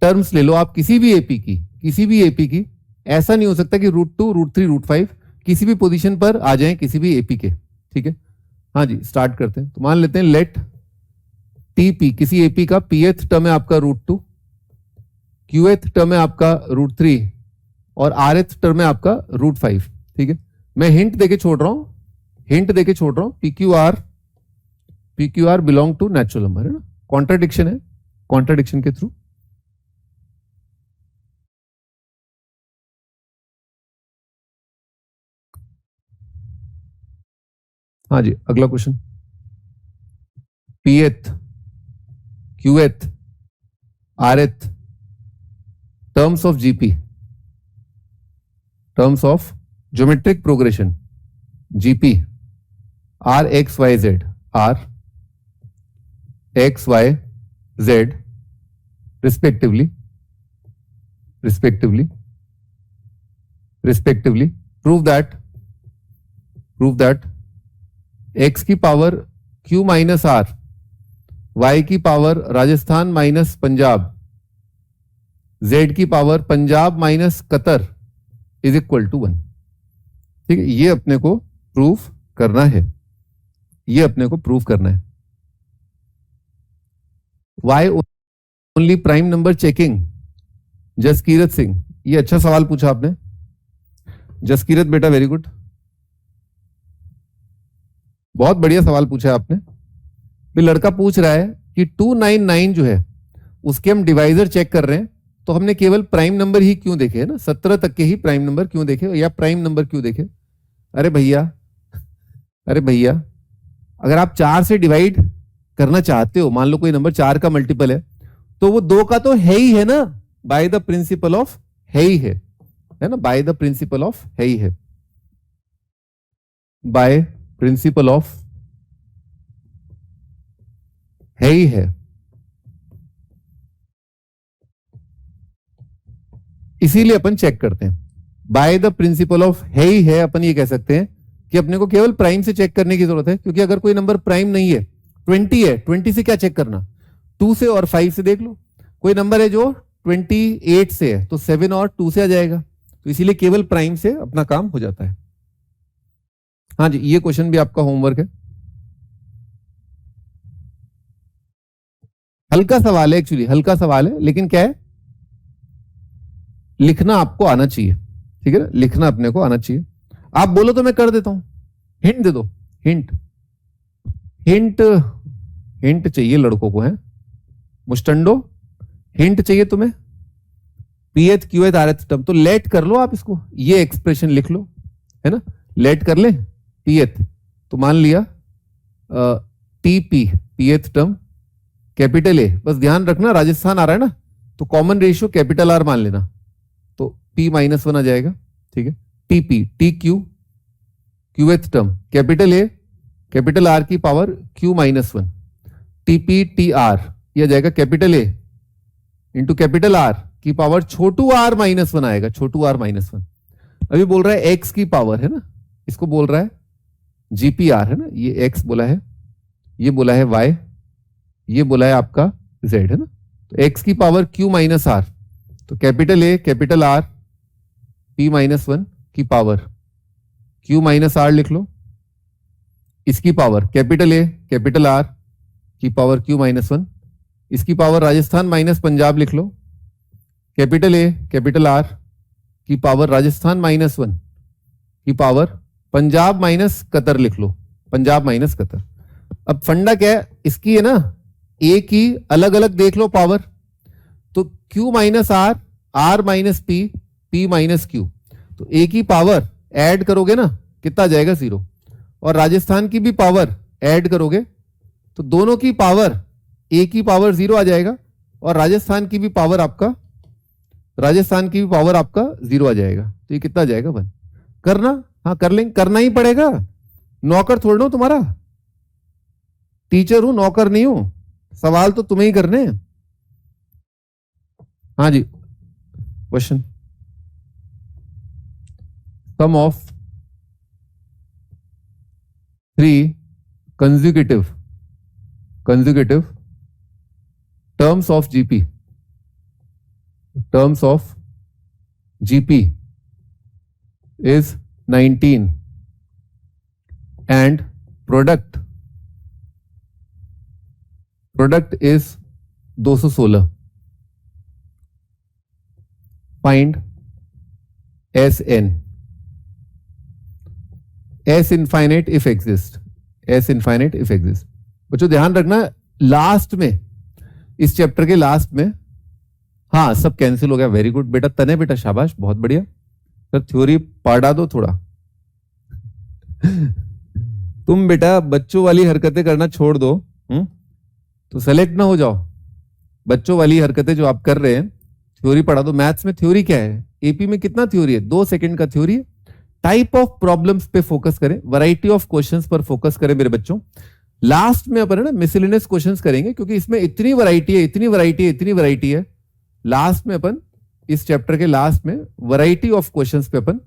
टर्म्स ले लो आप, किसी भी एपी की, ऐसा नहीं हो सकता कि √2, √3, √5 किसी भी पोजीशन पर आ जाएं किसी भी एपी के, ठीक है, हाँ जी स्टार्ट करते हैं। तो मान लेते हैं लेट टीपी, किसी एपी का पीएथ टर्म है आपका √2, क्यूएथ टर्म है आपका √3 और आरएथ टर्म है आपका √5। ठीक है, मैं हिंट देके छोड़ रहा हूं, PQR belong to natural number, है ना, कॉन्ट्राडिक्शन है, कॉन्ट्राडिक्शन के थ्रू। हाँ जी अगला question, pth qth rth terms of GP, terms of geometric progression GP are x y z, are x y z respectively prove that x की power q minus r, y की power Rajasthan minus Punjab, z की power Punjab minus Qatar is equal to 1। ठीक है, ये अपने को प्रूफ करना है, why only prime number checking, Jaskirat Singh, ये अच्छा सवाल पूछा आपने जसकीरत बेटा, वेरी गुड, बहुत बढ़िया सवाल पूछा आपने। फिर लड़का पूछ रहा है कि 299 जो है उसके हम डिवाइजर चेक कर रहे हैं, तो हमने केवल प्राइम नंबर ही क्यों देखे, है ना, 17 तक के ही प्राइम नंबर क्यों देखे या प्राइम नंबर क्यों देखे। अरे भैया अगर आप 4 से डिवाइड करना चाहते हो, मान लो कोई नंबर 4 का मल्टीपल है, तो वो 2 का तो है ही है ना, बाय द प्रिंसिपल ऑफ है ही है ना, बाय द प्रिंसिपल ऑफ है ही है, बाय प्रिंसिपल ऑफ है ही है। इसीलिए अपन चेक करते हैं, बाय द प्रिंसिपल ऑफ है ही है। अपन ये कह सकते हैं कि अपने को केवल प्राइम से चेक करने की जरूरत है, क्योंकि अगर कोई नंबर प्राइम नहीं है, 20 है, 20 से क्या चेक करना, 2 से और 5 से देख लो। कोई नंबर है जो 28 से है, तो 7 और 2 से आ जाएगा, तो इसीलिए केवल प्राइम से अपना काम हो जाता है। हाँ जी, ये क्वेश्चन भी आपका होमवर्क है, हल्का सवाल है, एक्चुअली हल्का सवाल है, लेकिन क्या है, लिखना आपको आना चाहिए। ठीक है ना, लिखना अपने को आना चाहिए। आप बोलो तो मैं कर देता हूं, हिंट दे दो, हिंट चाहिए लड़कों को, है मुस्टंडो, हिंट चाहिए तुम्हें, पीएथ क्यूएथ आरएथ टर्म, तो लेट कर लो आप इसको, ये एक्सप्रेशन लिख लो, है ना, लेट कर ले पीएथ, तो मान लिया टीपी पीएथ टर्म कैपिटल ए, बस ध्यान रखना राजस्थान आ रहा है ना, तो कॉमन रेशियो कैपिटल आर मान लेना, तो p-1 आ जाएगा। ठीक है, TP T Q qth term capital A capital R की power q-1, TP T R, यह जाएगा capital A into capital R की पावर छोटू r-1 आएगा, छोटू r-1। अभी बोल रहा है x की पावर, है ना, इसको बोल रहा है जीपीआर, है ना, ये x बोला है, ये बोला है y, ये बोला है आपका z, है ना, तो x की पावर q-r, तो capital A capital are p-1 की पावर q-r लिख लो, इसकी power capital A capital R की पावर q-1, इसकी पावर राजस्थान माइनस पंजाब लिख लो, कैपिटल ए कैपिटल आर की पावर राजस्थान -1 की पावर पंजाब माइनस कतर लिख लो, पंजाब माइनस कतर। अब फंडा क्या है इसकी, है ना, ए की अलग अलग देख लो पावर, तो q-r, r-p, p-q, तो ए की पावर ऐड करोगे ना कितना जाएगा 0, और राजस्थान की भी पावर ऐड करोगे तो दोनों की पावर, ए की पावर 0 आ जाएगा और राजस्थान की भी पावर आपका 0 आ जाएगा, तो ये कितना आ जाएगा 1। करना, हाँ कर लेंगे, करना ही पड़ेगा, नौकर थोड़ लो तुम्हारा, टीचर हूं नौकर नहीं हूं, सवाल तो तुम्हें ही करने हैं। हाँ जी, question, sum of 3 consecutive terms of GP is 19 and product is 216, find S N, S infinite if exist, S infinite if exist. बच्चों ध्यान रखना लास्ट में, इस चैप्टर के लास्ट में, हाँ सब कैंसिल हो गया, वेरी गुड बेटा, तने बेटा शाबाश, बहुत बढ़िया सर, थ्योरी पढ़ा दो थोड़ा। तुम बेटा बच्चों वाली हरकतें करना छोड़ दो, तो सेलेक्ट ना हो जाओ। बच्चों वाली हरकतें जो आप कर रहे हैं, थ्योरी पढ़ा दो। मैथ्स में थ्योरी क्या है, एपी में कितना थ्योरी है, 2 सेकंड का थ्योरी है। टाइप ऑफ प्रॉब्लम्स पे फोकस करें, वैरायटी ऑफ क्वेश्चंस पर फोकस करें मेरे बच्चों। लास्ट में अपन है ना मिसलेनियस क्वेश्चंस करेंगे, क्योंकि इसमें इतनी वैरायटी है, इतनी वैरायटी है, इतनी वैरायटी है। लास्ट में अपन इस चैप्टर के लास्ट में वैरायटी ऑफ क्वेश्चंस पे अपन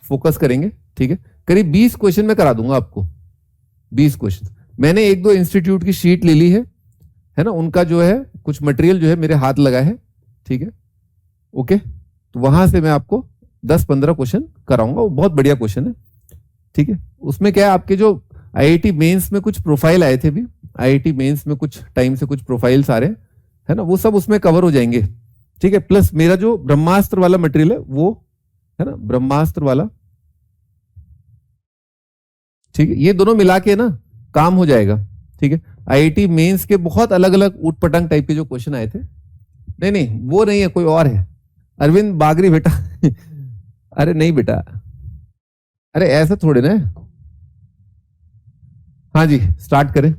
फोकस करेंगे, ठीक है। करीब 20 क्वेश्चन में करा दूंगा आपको, 20 क्वेश्चन। मैंने 1-2 इंस्टीट्यूट की शीट ले ली है ना, उनका जो है कुछ मटेरियल जो है मेरे हाथ लगा है, ठीक है, ओके। तो वहां से मैं आपको 10-15 क्वेश्चन कराऊंगा, वो बहुत बढ़िया क्वेश्चन है, ठीक है। उसमें क्या है, आपके जो आईआईटी मेंस में कुछ प्रोफाइल आए थे भी, आईआईटी मेंस में कुछ टाइम से कुछ प्रोफाइल्स आ रहे हैं, है ना, वो सब उसमें कवर हो जाएंगे, ठीक है। प्लस मेरा जो ब्रह्मास्त्र वाला मटेरियल है वो है ना, ब्रह्मास्त्र वाला, ठीक है, ये दोनों मिला के ना काम हो जाएगा, ठीक है। आईआईटी मेंस के बहुत अलग अलग ऊटपटांग टाइप के जो क्वेश्चन आए थे, नहीं वो नहीं है, कोई और है, अरविंद बागरी बेटा। अरे नहीं बेटा, अरे ऐसा थोड़े ना। हाँ जी स्टार्ट करें।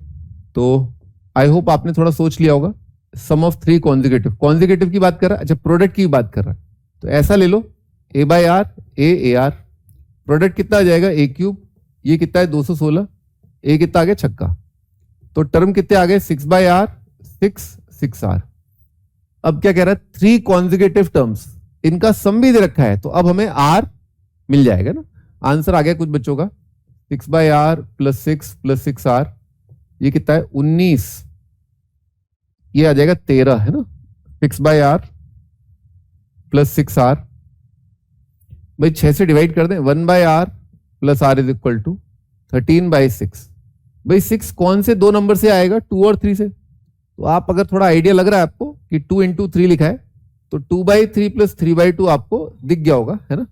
तो आई होप आपने थोड़ा सोच लिया होगा। सम ऑफ 3 कॉन्जिक्यूटिव की बात कर रहा है, अच्छा प्रोडक्ट की बात कर रहा है, तो ऐसा ले लो a by r a r, product कितना आ जाएगा a क्यूब, ये कितना है 216, ए कितना आ गया छक्का, तो टर्म कितने आ गए 6 बाई आर 6 आर। अब क्या कह रहा है, 3 कॉन्जिक्यूटिव टर्म्स, इनका सम भी दे रखा है, तो अब हमें आर मिल जाएगा ना। आंसर आ गया कुछ बच्चों का 6 बाई आर प्लस 6 आर, ये कितना है 19, ये आ जाएगा 13, है ना। 6 बाई आर प्लस 6 आर, भाई 6 से डिवाइड कर दें, 1 by r plus r is equal to 13 by 6। भाई 6 कौन से 2 नंबर से आएगा, 2 और 3 से। तो आप अगर थोड़ा आइडिया लग रहा है आपको कि 2 इंटू 3 लिखा है, तो 2/3 प्लस 3/2 आपको दिख गया होगा, है ना,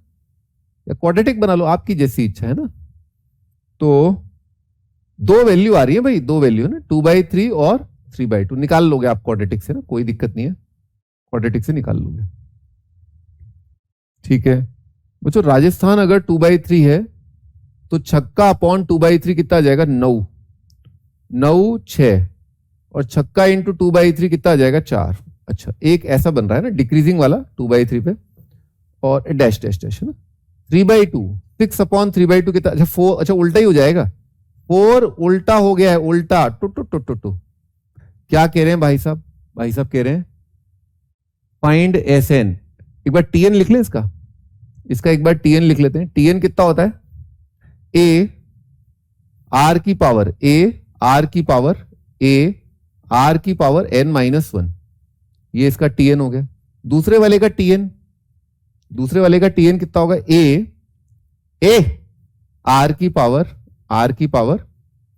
या क्वाड्रेटिक बना लो, आपकी जैसी इच्छा है ना। तो 2 वैल्यू आ रही है भाई, 2 वैल्यू है ना, 2/3 और 3/2 निकाल लोगे आप क्वाड्रेटिक से ना, कोई दिक्कत नहीं है, क्वाड्रेटिक से निकाल लोगे, ठीक है। बच्चों राजस्थान अगर 2/3 है तो छक्का अपॉन 2/3 कितना आ जाएगा 9 6, और छक्का इंटू 2/3 कितना आ जाएगा 4। अच्छा एक ऐसा बन रहा है ना डिक्रीजिंग वाला 2/3 पे, और डैश डैश डैश है ना, 3/2 6 अपॉन 3/2 कितना, अच्छा 4, अच्छा उल्टा ही हो जाएगा, 4 उल्टा हो गया है, उल्टा टू। क्या कह रहे हैं भाई साहब, भाई साहब कह रहे हैं फाइंड एस एन। एक बार टीएन लिख लें इसका एक बार टीएन लिख लेते हैं। टीएन कितना होता है, ए आर की पावर n-1, ये इसका टीएन हो गया। दूसरे वाले का टीएन कितना होगा, ए आर की पावर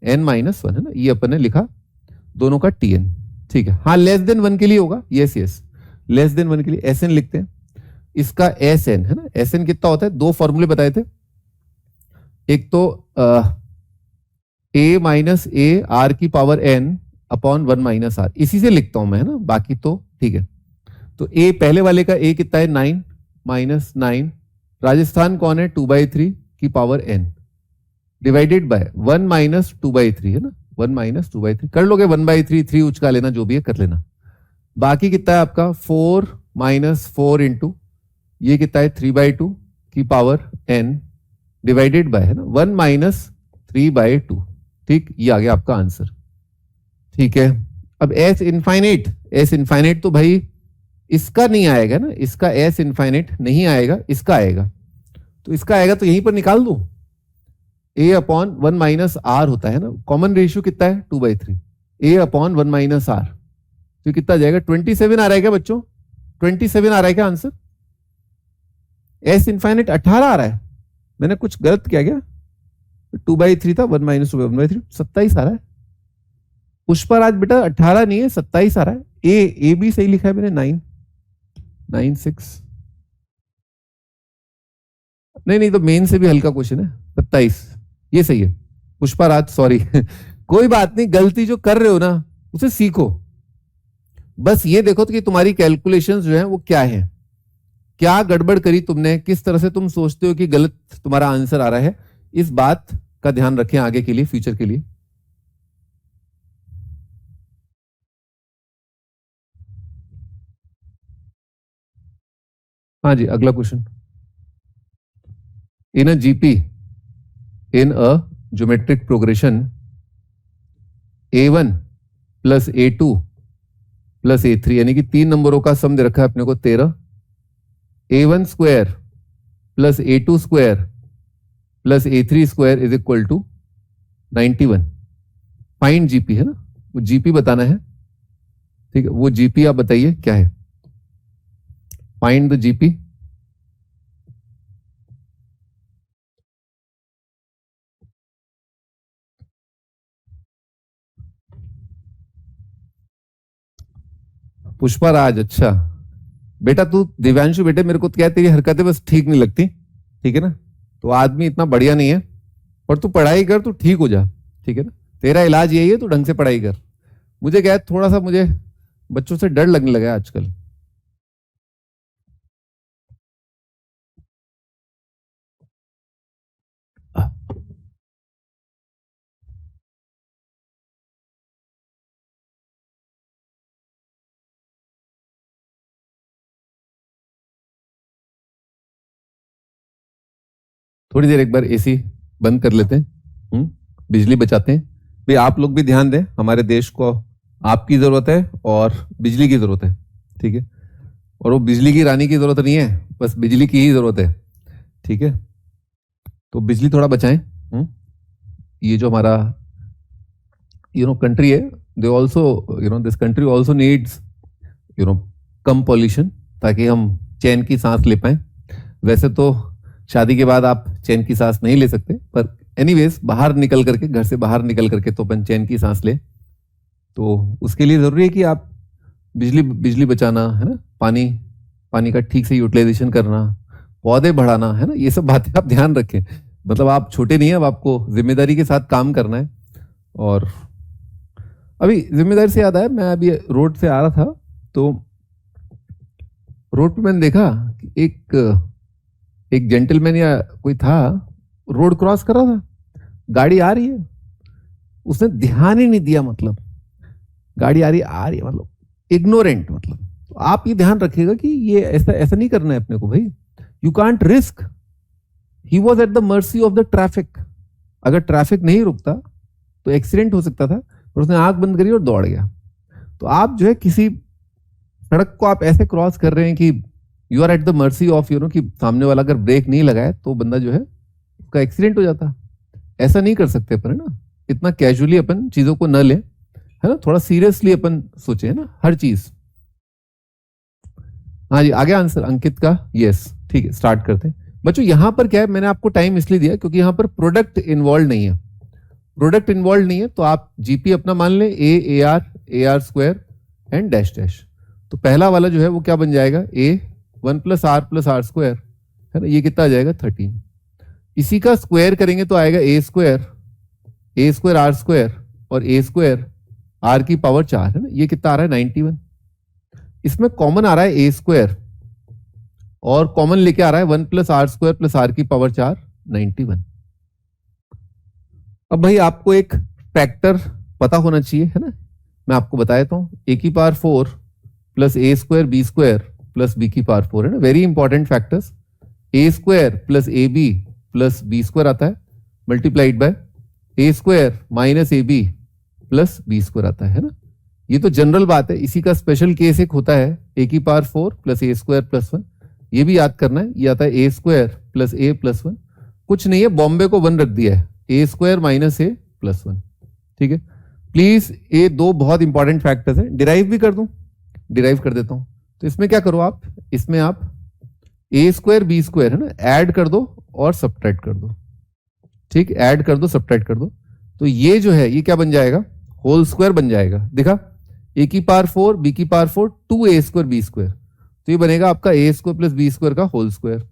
n-1 है ना, ये अपन ने लिखा दोनों का टीएन, ठीक है। हाँ लेस देन 1 के लिए होगा, यस लेस देन 1 के लिए एस एन लिखते हैं। इसका एस एन है ना, एस एन कितना होता है, 2 फॉर्मूले बताए थे, एक तो a माइनस ए आर की power n upon 1 minus r, इसी से लिखता हूं मैं, है ना, बाकी तो ठीक है। तो a पहले वाले का a कितना है 9 माइनस 9, राजस्थान कौन है 2/3 की power n divided by 1 minus 2/3 है ना, 1 माइनस 2/3 कर लोगे, 1/3 3 उचका लेना, जो भी है कर लेना। बाकी कितना है आपका 4 माइनस 4 इंटू ये कितना है 3/2 की पावर n डिवाइडेड बाय है ना 1 माइनस 3/2, ठीक, ये आ गया आपका आंसर, ठीक है। अब s इनफाइनाइट तो भाई इसका नहीं आएगा ना, इसका s इनफाइनाइट नहीं आएगा, इसका आएगा, तो इसका आएगा तो यहीं पर निकाल दो, a अपॉन 1 माइनस आर होता है ना, कॉमन रेशियो कितना है 2/3, a अपॉन 1 माइनस आर, तो कितना जाएगा 27 आ रहा है क्या बच्चों, 27 आ रहा है क्या आंसर। s इनफाइनाइट 18 आ रहा है, मैंने कुछ गलत किया क्या, 2/3 था, 1 - 2 1/3, 27 आ रहा है। पुष्पराज बेटा 18 नहीं है, 27 आ रहा है। ए भी सही लिखा है मैंने, 9 6। नहीं तो मेन से भी हल्का क्वेश्चन है, 27 ये सही है। पुष्पराज सॉरी कोई बात नहीं, गलती जो कर रहे हो ना उसे सीखो। बस ये देखो तो कि तुम्हारी कैलकुलेशंस जो है वो क्या है, क्या गड़बड़ करी तुमने, किस तरह से तुम सोचते हो कि गलत तुम्हारा आंसर आ रहा है। इस बात का ध्यान रखें आगे के लिए, फ्यूचर के लिए। हाँ जी, अगला क्वेश्चन। इन अ जीपी, इन अ geometric progression, A1 + A2 + A3, यानी कि 3 नंबरों का सम दे रखा है अपने को 13, A1 square + A2 square + A3 square is equal to 91। Find GP है ना, वो जीपी बताना है। ठीक है, वो जीपी आप बताइए क्या है। Find the GP. पुष्पराज, अच्छा बेटा तू दिव्यांशु बेटे, मेरे को तो क्या है, तेरी हरकतें बस ठीक नहीं लगती, ठीक है ना। तो आदमी इतना बढ़िया नहीं है, और तू पढ़ाई कर, तू ठीक हो जा, ठीक है ना। तेरा इलाज यही है, तू ढंग से पढ़ाई कर। मुझे क्या है, थोड़ा सा मुझे बच्चों से डर लगने लगा है आजकल। थोड़ी देर एक बार एसी बंद कर लेते हैं, बिजली बचाते हैं। भाई आप लोग भी ध्यान दें, हमारे देश को आपकी जरूरत है और बिजली की जरूरत है, ठीक है। और वो बिजली की रानी की जरूरत नहीं है, बस बिजली की ही जरूरत है, ठीक है। तो बिजली थोड़ा बचाएं। ये जो हमारा कंट्री है, they also this country also needs come pollution, ताकि हम चैन की सांस ले पाए। वैसे तो शादी के बाद आप चैन की सांस नहीं ले सकते, पर एनीवेज बाहर निकल करके, घर से बाहर निकल करके तो अपन चैन की सांस ले। तो उसके लिए जरूरी है कि आप बिजली बिजली बचाना है ना, पानी का ठीक से यूटिलाइजेशन करना, पौधे बढ़ाना है ना, ये सब बातें आप ध्यान रखें। मतलब आप छोटे नहीं है, अब आपको जिम्मेदारी के साथ काम करना है। और अभी जिम्मेदारी से याद आया, मैं अभी रोड से आ रहा था, तो रोड पे मैंने देखा कि एक जेंटलमैन या कोई था, रोड क्रॉस कर रहा था, गाड़ी आ रही है, उसने ध्यान ही नहीं दिया, मतलब गाड़ी आ रही है मतलब इग्नोरेंट। मतलब तो आप ये ध्यान रखिएगा कि ये ऐसा ऐसा नहीं करना है अपने को भाई। You can't risk, he was at the mercy of the traffic. अगर ट्रैफिक नहीं रुकता तो एक्सीडेंट हो सकता था, और उसने आंख बंद करी और दौड़ गया। तो आप जो है किसी सड़क को आप ऐसे क्रॉस कर रहे हैं कि you are at the mercy of कि सामने वाला अगर ब्रेक नहीं लगाए तो बंदा जो है उसका एक्सीडेंट हो जाता। ऐसा नहीं कर सकते अपन, है ना। इतना कैजुअली अपन चीजों को न ले, है ना, थोड़ा सीरियसली अपन सोचे, है ना, हर चीज। हाँ जी, आगे आंसर अंकित का, यस ठीक है, स्टार्ट करते हैं। बच्चों यहां पर क्या है, मैंने आपको टाइम इसलिए दिया क्योंकि यहां पर प्रोडक्ट इन्वॉल्व नहीं है। प्रोडक्ट इन्वॉल्व नहीं है तो आप जीपी अपना मान लें, ए R square and dash dash. तो पहला वाला जो है वो क्या बन जाएगा, A1 + R स्क्वायर, है ना, ये कितना आ जाएगा 13। इसी का स्क्वायर करेंगे तो आएगा A स्क्वायर R स्क्वायर और A स्क्वायर R की पावर 4, है ना, ये कितना आ रहा है 91। इसमें कॉमन आ रहा है A स्क्वायर, और कॉमन लेके आ रहा है 1 + R स्क्वायर + R की पावर 4, 91। अब भाई आपको एक फैक्टर पता होना चाहिए, है ना, मैं आपको बता देता हूं। A की power 4 + A square B square + B की पावर 4, है ना, very important factors. A square + AB + B square आता है, multiplied by A square - AB + B square आता है ना। ये तो जनरल बात है, इसी का स्पेशल केस एक होता है, A की पावर 4 + A स्क्वायर + 1। ये भी याद करना है, ये आता है A स्क्वायर + A + 1। कुछ नहीं है, बॉम्बे को 1 रख दिया है, A स्क्वायर - A + 1, ठीक है। प्लीज ये दो बहुत इंपॉर्टेंट फैक्टर्स हैं। डिराइव भी कर दूं, डिराइव कर देता हूं। तो इसमें क्या करो आप, इसमें आप A स्क्वायर B स्क्वायर, है ना, ऐड कर दो और सब्ट्रैक्ट कर दो, ठीक, ऐड कर दो, सब्ट्रैक्ट कर दो, तो ये जो है ये क्या बन जाएगा, होल स्क्वायर बन जाएगा। देखा, ए की पावर 4 बी की power 4 2a square b square, तो ये बनेगा आपका a square plus b square का होल स्क्वायर।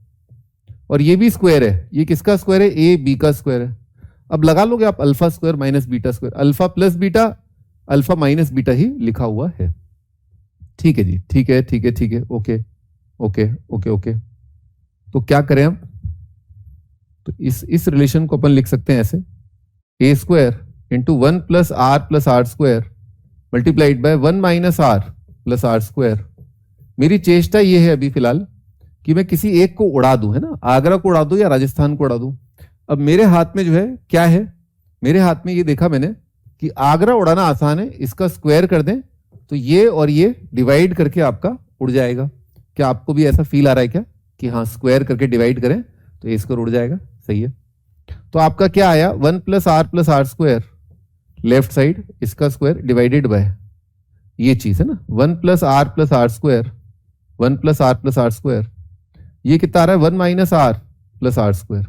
और ये भी स्क्वायर है, ये किसका स्क्वायर है, ए बी का स्क्वायर है। अब लगा लोगे आप alpha square minus beta square, alpha plus beta, alpha minus beta ही लिखा हुआ है। ठीक है जी, ठीक है ठीक है ठीक है, ओके ओके ओके ओके। तो क्या करें हम, तो इस रिलेशन को अपन लिख सकते हैं ऐसे, A square into 1 plus are square multiplied by 1 minus are plus are square. मेरी चेष्टा ये है अभी फिलहाल कि मैं किसी एक को उड़ा दूं, है ना, आगरा को उड़ा दूं या राजस्थान को उड़ा दूं। अब मेरे हाथ में जो है क्या है, मेरे हाथ में ये देखा मैंने कि आगरा उड़ाना आसान है, इसका स्क्वायर कर दें तो ये और ये डिवाइड करके आपका उड़ जाएगा। क्या आपको भी ऐसा फील आ रहा है क्या कि हाँ स्क्वायर करके डिवाइड करें तो ये स्क्वायर उड़ जाएगा, सही है। तो आपका क्या आया, 1 plus are square left side इसका स्क्वायर डिवाइडेड बाय ये चीज है ना, 1 plus are square, 1 plus are square, ये कितना आ रहा है 1 minus are plus are square.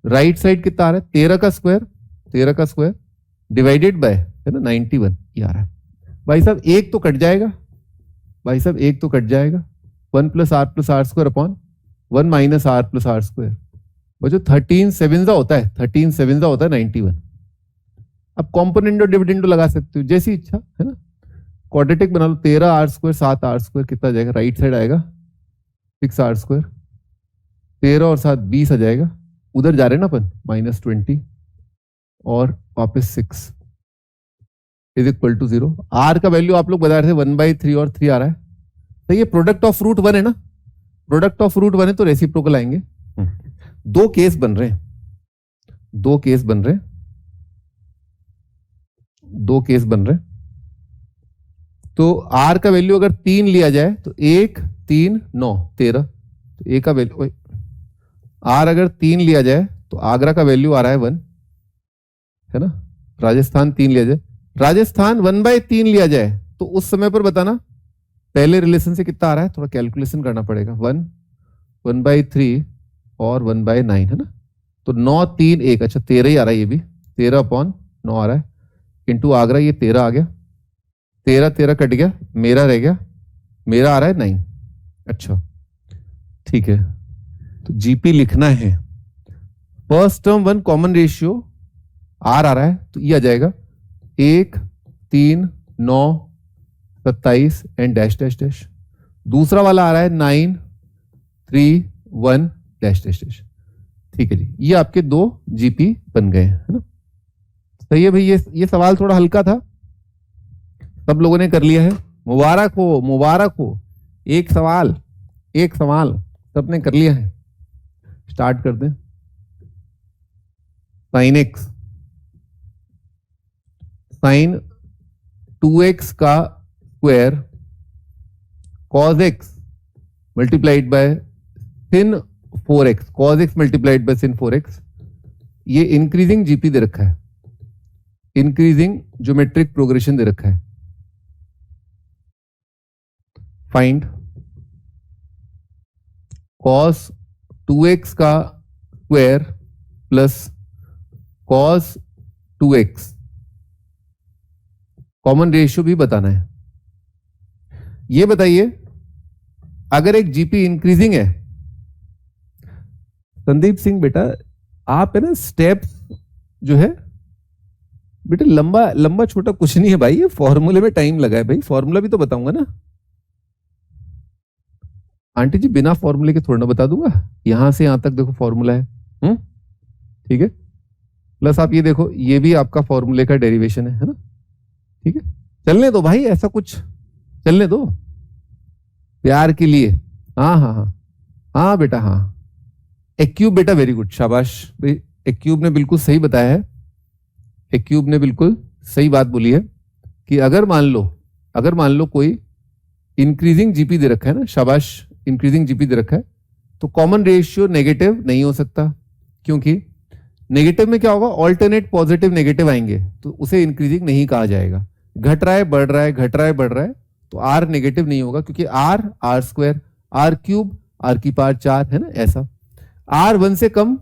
Right side कितना आ रहा है 13 का स्क्वायर डिवाइडेड बाय है ना 91, ये आ रहा है। भाई साहब एक तो कट जाएगा, भाई साहब एक तो कट जाएगा, 1 plus are square upon 1 minus are plus are square, वो जो 13 सेवेंजा होता है, 13 सेवेंजा होता है 91। अब कॉम्पोनेंट और डिविडेंडो लगा सकते हो जैसी इच्छा, है ना। क्वाड्रेटिक बना लो, 13 आर स्क्वायर 7 आर स्क्वायर कितना जाएगा, राइट साइड आएगा 6 आर स्क्वायर, 13 और 7 20 आ जाएगा, उधर जा रहे हैं ना अपन -20 और वापस 6 इज इक्वल टू 0। आर का वैल्यू आप लोग बता रहे थे 1/3 और 3 आ रहा है, तो ये प्रोडक्ट ऑफ रूट 1 है ना, प्रोडक्ट ऑफ रूट 1 है तो रेसिप्रोकल आएंगे। दो केस बन रहे हैं, दो केस बन रहे हैं, दो केस बन रहे हैं। तो आर का वैल्यू अगर 3 लिया जाए तो 1 3 9 13, तो ए का वैल्यू, आर अगर 3 लिया जाए तो आगरा का वैल्यू आ रहा है 1, है ना। राजस्थान 3 लिया जाए, राजस्थान 1/3 लिया जाए तो उस समय पर बताना पहले रिलेशन से कितना आ रहा है, थोड़ा कैलकुलेशन करना पड़ेगा। 1/3 और 1/9 है ना, तो 9 3 1, अच्छा 13 ही आ रहा है, ये भी 13/9 आ रहा है, इंटू आगरा ये 13 आ गया, 13 कट गया, मेरा रह गया, मेरा आ रहा है 9। अच्छा ठीक है, तो जीपी लिखना है, first term 1 common ratio R आ रहा है तो ये आ जाएगा 1 3 9 27 एंड डैश डैश डैश। दूसरा वाला आ रहा है 9 3 1 डैश डैश डैश। ठीक है जी, ये आपके दो जीपी बन गए, है ना। सही है भाई, ये सवाल थोड़ा हल्का था, सब लोगों ने कर लिया है, मुबारक हो मुबारक हो। एक सवाल सबने कर लिया है। स्टार्ट कर दें। साइन एक्स, साइन 2x का square cos x multiplied by sin 4x, cos x multiplied by sin 4x। ये इंक्रीजिंग जीपी दे रखा है, इंक्रीजिंग ज्योमेट्रिक प्रोग्रेशन दे रखा है। फाइंड कॉस 2x का square plus cos 2x, common ratio भी बताना है। ये बताइए अगर एक जीपी इंक्रीजिंग है, संदीप सिंह बेटा आप है ना स्टेप्स जो है बेटा लंबा लंबा छोटा कुछ नहीं है भाई, ये फॉर्मूले में टाइम लगा है भाई, फॉर्मूला भी तो बताऊंगा ना। आंटी जी बिना फॉर्मूले के थोड़ा ना बता दूंगा, यहां से यहां तक देखो फॉर्मूला है, ठीक है। प्लस आप ये देखो ये भी आपका फॉर्मूले का डेरिवेशन है ना, ठीक है। चलने दो भाई, ऐसा कुछ चलने दो प्यार के लिए। हाँ हाँ हाँ हाँ बेटा हाँ, एक्यूब बेटा वेरी गुड, शाबाश भाई, एक्यूब ने बिल्कुल सही बताया है, एक्यूब ने बिल्कुल सही बात बोली है कि अगर मान लो कोई इंक्रीजिंग जीपी दे रखा है ना, शाबाश, इंक्रीजिंग जीपी दे रखा है तो कॉमन रेशियो नेगेटिव नहीं हो सकता, क्योंकि नेगेटिव में क्या होगा, ऑल्टरनेट पॉजिटिव नेगेटिव आएंगे तो उसे इंक्रीजिंग नहीं कहा जाएगा। घट रहा है बढ़ रहा है, घट रहा है बढ़ रहा है तो आर नेगेटिव नहीं होगा, क्योंकि r square, r cube, r की पावर 4 है ना, ऐसा। आर 1 से कम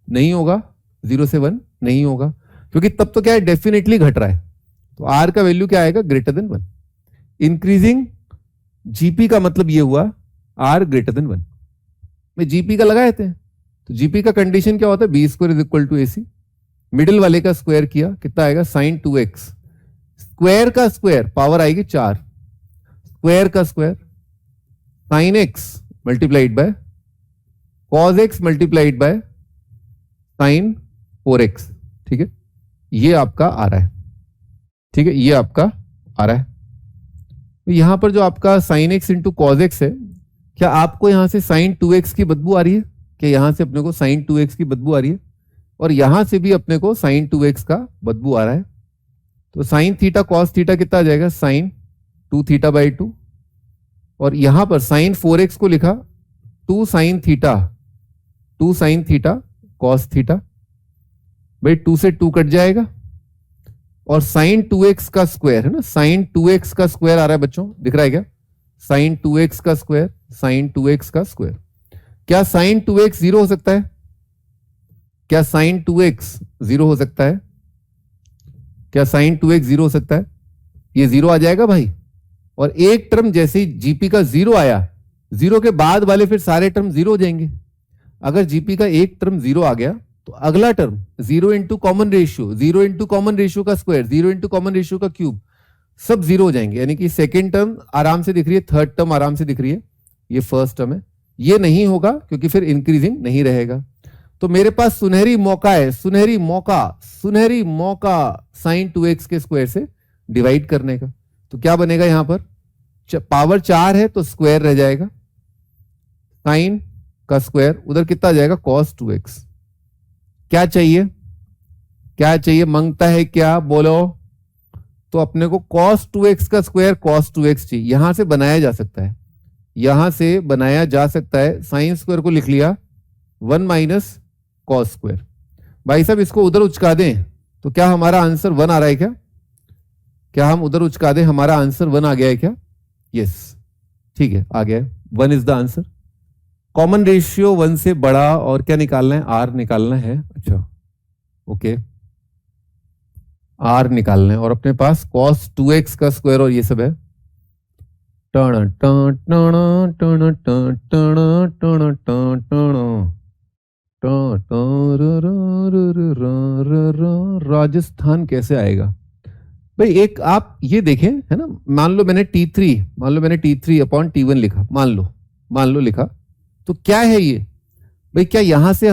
नहीं होगा 0 से 1 नहीं होगा, क्योंकि तब तो क्या है, डेफिनेटली घट रहा है। तो आर का वैल्यू क्या आएगा, ग्रेटर देन 1। इंक्रीजिंग जीपी का मतलब ये हुआ आर ग्रेटर देन 1। में जीपी का लगाए थे, तो जीपी का कंडीशन क्या होता है, b square is equal to AC। Middle वाले का स्क्वायर किया, कितना आएगा, sin 2x। स्क्वायर का स्क्वायर पावर आएगी 4, स्क्वायर का square sin x multiplied by cos x multiplied by sin 4x। ठीक है, ये आपका आ रहा है। ठीक है, ये आपका आ रहा है। तो यहां पर जो आपका sin x into cos x है, क्या आपको यहां से sin 2x की बदबू आ रही है? क्या यहां से अपने को sin 2x की बदबू आ रही है? और यहां से भी अपने को sin 2x का बदबू आ रहा है। तो sin थीटा cos थीटा कितना आ जाएगा, sin 2 थीटा बाई 2। और यहां पर sin 4x को लिखा 2 sin थीटा cos थीटा। भाई 2 से 2 कट जाएगा, और sin 2x का स्क्वायर है ना, sin 2x का स्क्वायर आ रहा है बच्चों, दिख रहा है क्या, sin 2x का स्क्वायर, sin 2x का स्क्वायर। क्या sin 2x 0 हो सकता है? क्या sin 2x 0 हो सकता है? क्या sin 2x 0 हो सकता है? ये 0 आ जाएगा भाई। और एक टर्म जैसे ही जीपी का 0 आया, 0 के बाद वाले फिर सारे टर्म 0 हो जाएंगे। अगर जीपी का एक टर्म 0 आ गया, तो अगला term 0 into common ratio, 0 into common ratio का स्क्वायर, 0 इंटू कॉमन रेशियो का क्यूब, सब 0 हो जाएंगे। यानी कि सेकेंड टर्म आराम से दिख रही है, थर्ड टर्म आराम से दिख रही है, ये फर्स्ट टर्म है। ये नहीं होगा क्योंकि फिर इंक्रीजिंग नहीं रहेगा। तो मेरे पास सुनहरी मौका है, सुनहरी मौका sin 2x के स्क्वायर से डिवाइड करने का। तो क्या बनेगा, यहां पर पावर 4 है तो स्क्वायर रह जाएगा, sin का स्क्वायर, उधर कितना आ जाएगा, cos 2x। क्या चाहिए, क्या चाहिए, मांगता है क्या, बोलो। तो अपने को cos 2x का स्क्वायर cos 2x चाहिए। यहां से बनाया जा सकता है, यहां से बनाया जा सकता है। साइन स्क्वायर को लिख लिया 1 माइनस कॉस स्क्वायर। भाई साहब इसको उधर उचका दें तो क्या हमारा आंसर 1 आ रहा है क्या? क्या हम उधर उचका दें, हमारा आंसर 1 आ गया है क्या? यस, ठीक है, आ गया है, 1 is the answer. Common ratio 1 से बड़ा और क्या निकालना है, आर निकालना है। अच्छा ओके, आर निकालना है, और अपने पास cos 2x का स्क्वायर और ये सब है। राजस्थान कैसे आएगा भाई? एक आप ये देखें, है ना, मान लो मैंने T3 अपॉन T1 लिखा, मान लो लिखा, तो क्या है ये भाई? क्या यहां से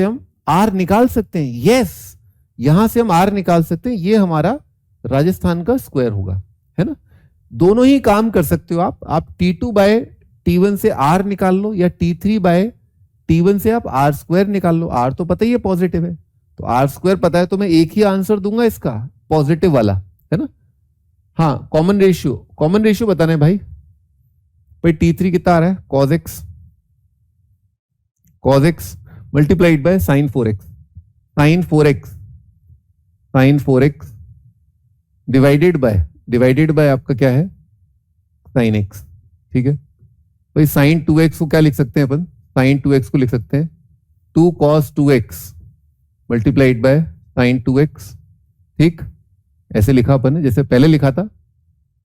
हम आर निकाल सकते हैं? यस, यहां से हम आर निकाल सकते हैं। ये हमारा राजस्थान का स्क्वायर होगा, है ना। दोनों ही काम कर सकते हो आप T2 बाय T1 से आर निकाल लो, या T3 बाय T1 से आप आर स्क्वायर निकाल लो। आर तो पता ही है पॉजिटिव है, तो आर स्क्वायर पता है, तो मैं एक ही आंसर दूंगा इसका, पॉजिटिव वाला, है ना। हाँ, कॉमन रेशियो बताना है भाई। T3 कितना आ रहा है, cos x multiplied by sin 4x divided by आपका क्या है, sin x। ठीक है भाई, sin 2x को क्या लिख सकते हैं अपन, sin 2x को लिख सकते हैं 2 cos 2x multiplied by sin 2x। ठीक, ऐसे लिखा अपन ने जैसे पहले लिखा था,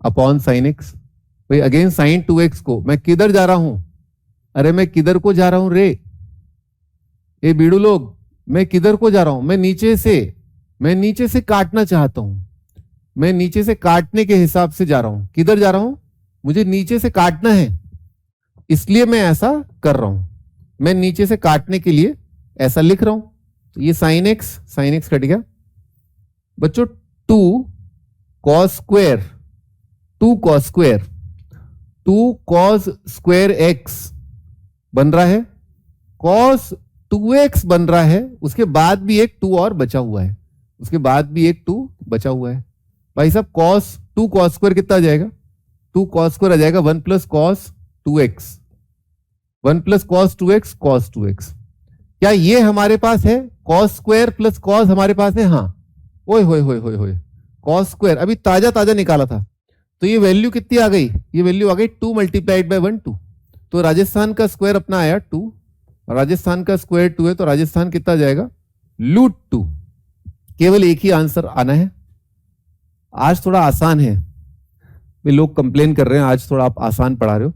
अपॉन sin x। भाई अगेन sin 2x को मैं किधर जा रहा हूं, अरे मैं किधर को जा रहा हूं रे, ये बीड़ू लोग, मैं किधर को जा रहा हूं, मैं नीचे से काटना चाहता हूं, मैं नीचे से काटने के हिसाब से जा रहा हूं। किधर जा रहा हूं, मुझे नीचे से काटना है, इसलिए मैं ऐसा कर रहा हूं, मैं नीचे से काटने के लिए ऐसा लिख रहा हूं। तो ये sin x कट गया बच्चों। 2 cos स्क्वायर x बन रहा है, cos 2x बन रहा है, उसके बाद भी एक 2 और बचा हुआ है, भाई साहब cos स्क्वायर कितना आ जाएगा, 2 cos स्क्वायर आ जाएगा 1 plus cos 2x cos 2x। क्या ये हमारे पास है, cos स्क्वायर प्लस cos हमारे पास है? हाँ, ओए होए cos स्क्वायर अभी ताजा निकाला था, तो ये वैल्यू कितनी आ गई, ये वैल्यू आ गई 2 मल्टीप्लाइड बाय 1 2। तो राजस्थान का स्क्वायर अपना आया 2, राजस्थान का स्क्वायर 2 है, तो राजस्थान कितना आ जाएगा लूट 2। केवल एक ही आंसर आना है। आज थोड़ा आसान है, वे लोग कंप्लेन कर रहे हैं आज थोड़ा आप आसान पढ़ा रहे हो,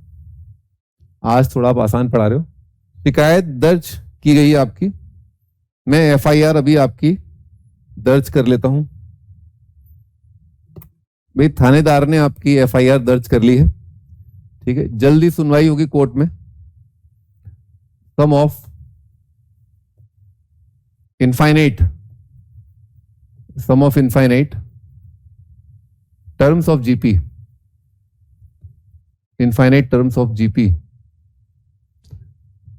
आज थोड़ा आप आसान पढ़ा रहे हो। शिकायत दर्ज की गई है आपकी, मैं एफआईआर अभी आपकी दर्ज कर लेता हूं। भाई थानेदार ने आपकी एफआईआर दर्ज कर ली है, ठीक है। जल्दी सुनवाई होगी कोर्ट में। Sum of infinite terms of GP, infinite terms of GP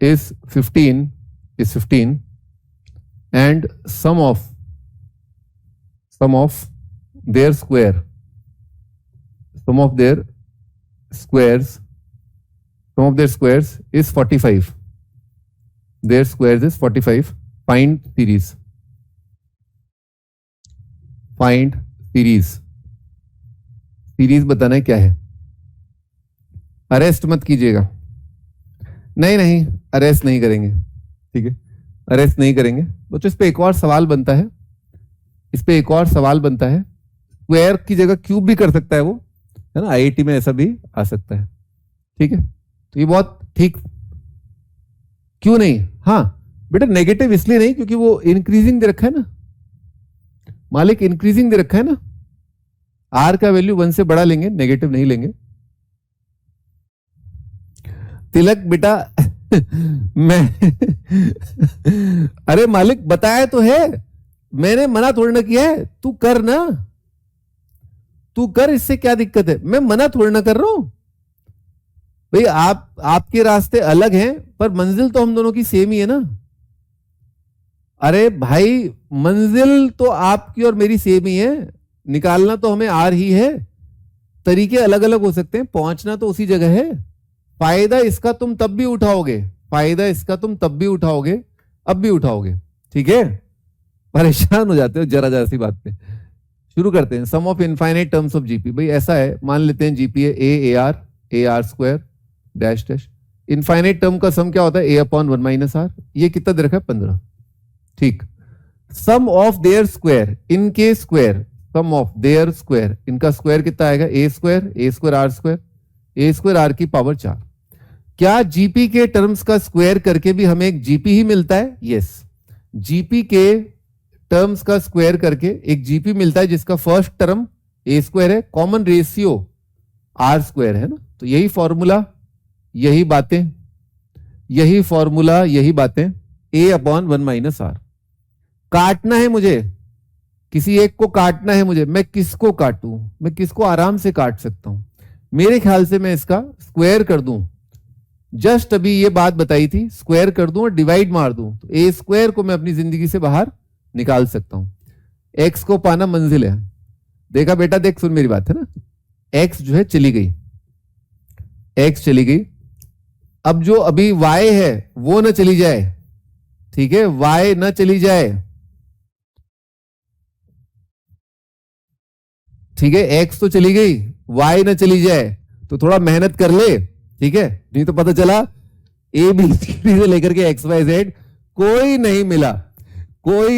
is 15 and sum of their squares is 45. Their squares is 45. Find series. Series बताना है क्या है। अरेस्ट मत कीजिएगा, नहीं अरेस्ट नहीं करेंगे, ठीक है, अरेस्ट नहीं करेंगे बच्चों। इस पे एक और सवाल बनता है, स्क्वायर की जगह क्यूब भी कर सकता है वो, है ना, आईआईटी में ऐसा भी आ सकता है, ठीक है। तो ये बहुत ठीक, क्यों नहीं, हाँ बेटा नेगेटिव इसलिए नहीं क्योंकि वो इंक्रीजिंग दे रखा है ना, मालिक इंक्रीजिंग दे रखा है ना, आर का वैल्यू 1 से बड़ा लेंगे, नेगेटिव नहीं लेंगे। तिलक बेटा मैं अरे मालिक बताया तो है, मैंने मना थोड़ी ना किया है, तू कर ना, तू कर, इससे क्या दिक्कत है, मैं मना थोड़ी ना कर रहा हूं भाई। आपके रास्ते अलग हैं पर मंजिल तो हम दोनों की सेम ही है ना। अरे भाई मंजिल तो आपकी और मेरी सेम ही है, निकालना तो हमें आ रही है, तरीके अलग अलग हो सकते हैं, पहुंचना तो उसी जगह है। फायदा इसका तुम तब भी उठाओगे, अब भी उठाओगे, ठीक है। परेशान हो जाते हो जरा सी बात पे। शुरू करते हैं। Sum of infinite terms of GP. भाई ऐसा है, मान लेते हैं जीपी है A R square dash dash. Infinite term का सम क्या होता है, a/1 - r। ये कितना दे रखा है, 15, ठीक। सम ऑफ देयर स्क्वायर, इनके square, sum of their square, इनका स्क्वायर कितना आएगा, a स्क्वायर r की पावर 4। क्या जीपी के टर्म्स का स्क्वायर करके भी हमें एक जीपी ही मिलता है, यस। जीपी के टर्म्स का स्क्वायर करके एक जीपी मिलता है जिसका फर्स्ट टर्म a स्क्वायर है, कॉमन रेशियो r स्क्वायर है ना। तो यही फॉर्मूला, यही बातें a/1 - r। काटना है मुझे, किसी एक को काटना है मुझे, मैं किसको काटूं, मैं किसको आराम से काट सकता हूं, मेरे ख्याल से मैं इसका स्क्वायर कर दूं। जस्ट अभी ये बात बताई थी, स्क्वायर कर दूं और डिवाइड मार दूं तो ए स्क्वायर को मैं अपनी जिंदगी से बाहर निकाल सकता हूं। एक्स को पाना मंजिल है। देखा बेटा, देख सुन मेरी बात है ना, एक्स जो है चली गई, अब जो अभी वाई है वो ना चली जाए, ठीक है, वाई ना चली जाए, ठीक है। एक्स तो चली गई, वाई ना चली जाए, तो थोड़ा मेहनत कर ले, ठीक है, नहीं तो पता चला ए बी सी डी से लेकर के एक्स वाई जेड कोई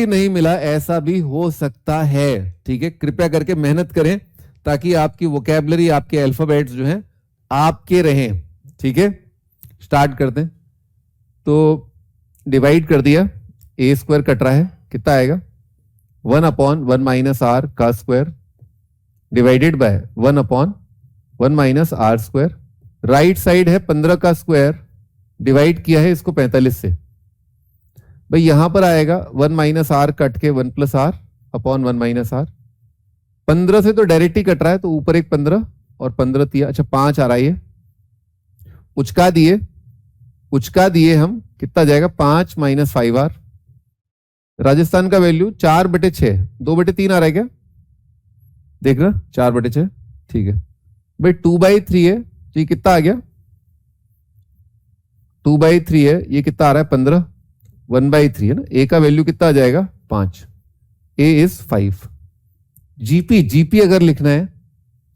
नहीं मिला, ऐसा भी हो सकता है, ठीक है। कृपया करके मेहनत करें ताकि आपकी वोकैबुलरी, आपके अल्फाबेट्स जो हैं आपके रहें, ठीक है। स्टार्ट करते हैं। तो डिवाइड कर दिया, ए स्क्वायर कट रहा है, कितना आएगा, 1/1 - r का square divided bye 1/1 - r square. Right side है 15 का स्क्वायर, डिवाइड किया है इसको 45 से। भाई यहां पर आएगा 1 - r कट के 1 + r/1 - r। 15 से तो डायरेक्ट ही कट रहा है, तो ऊपर एक 15 और 15 तिया, अच्छा 5 आ रहा है। उचका दिए हम, कितना जाएगा, 5 - 5r। राजस्थान का वैल्यू 4/6, 2/3 आ रहा है क्या, देख रहा, 4/6, ठीक है। भाई 2/3 है, तो ये कितना आ गया, 2/3 है, ये कितना आ रहा है, 15, 1/3 है ना, ए का वैल्यू कितना आ जाएगा, 5, ए इज 5। जीपी अगर लिखना है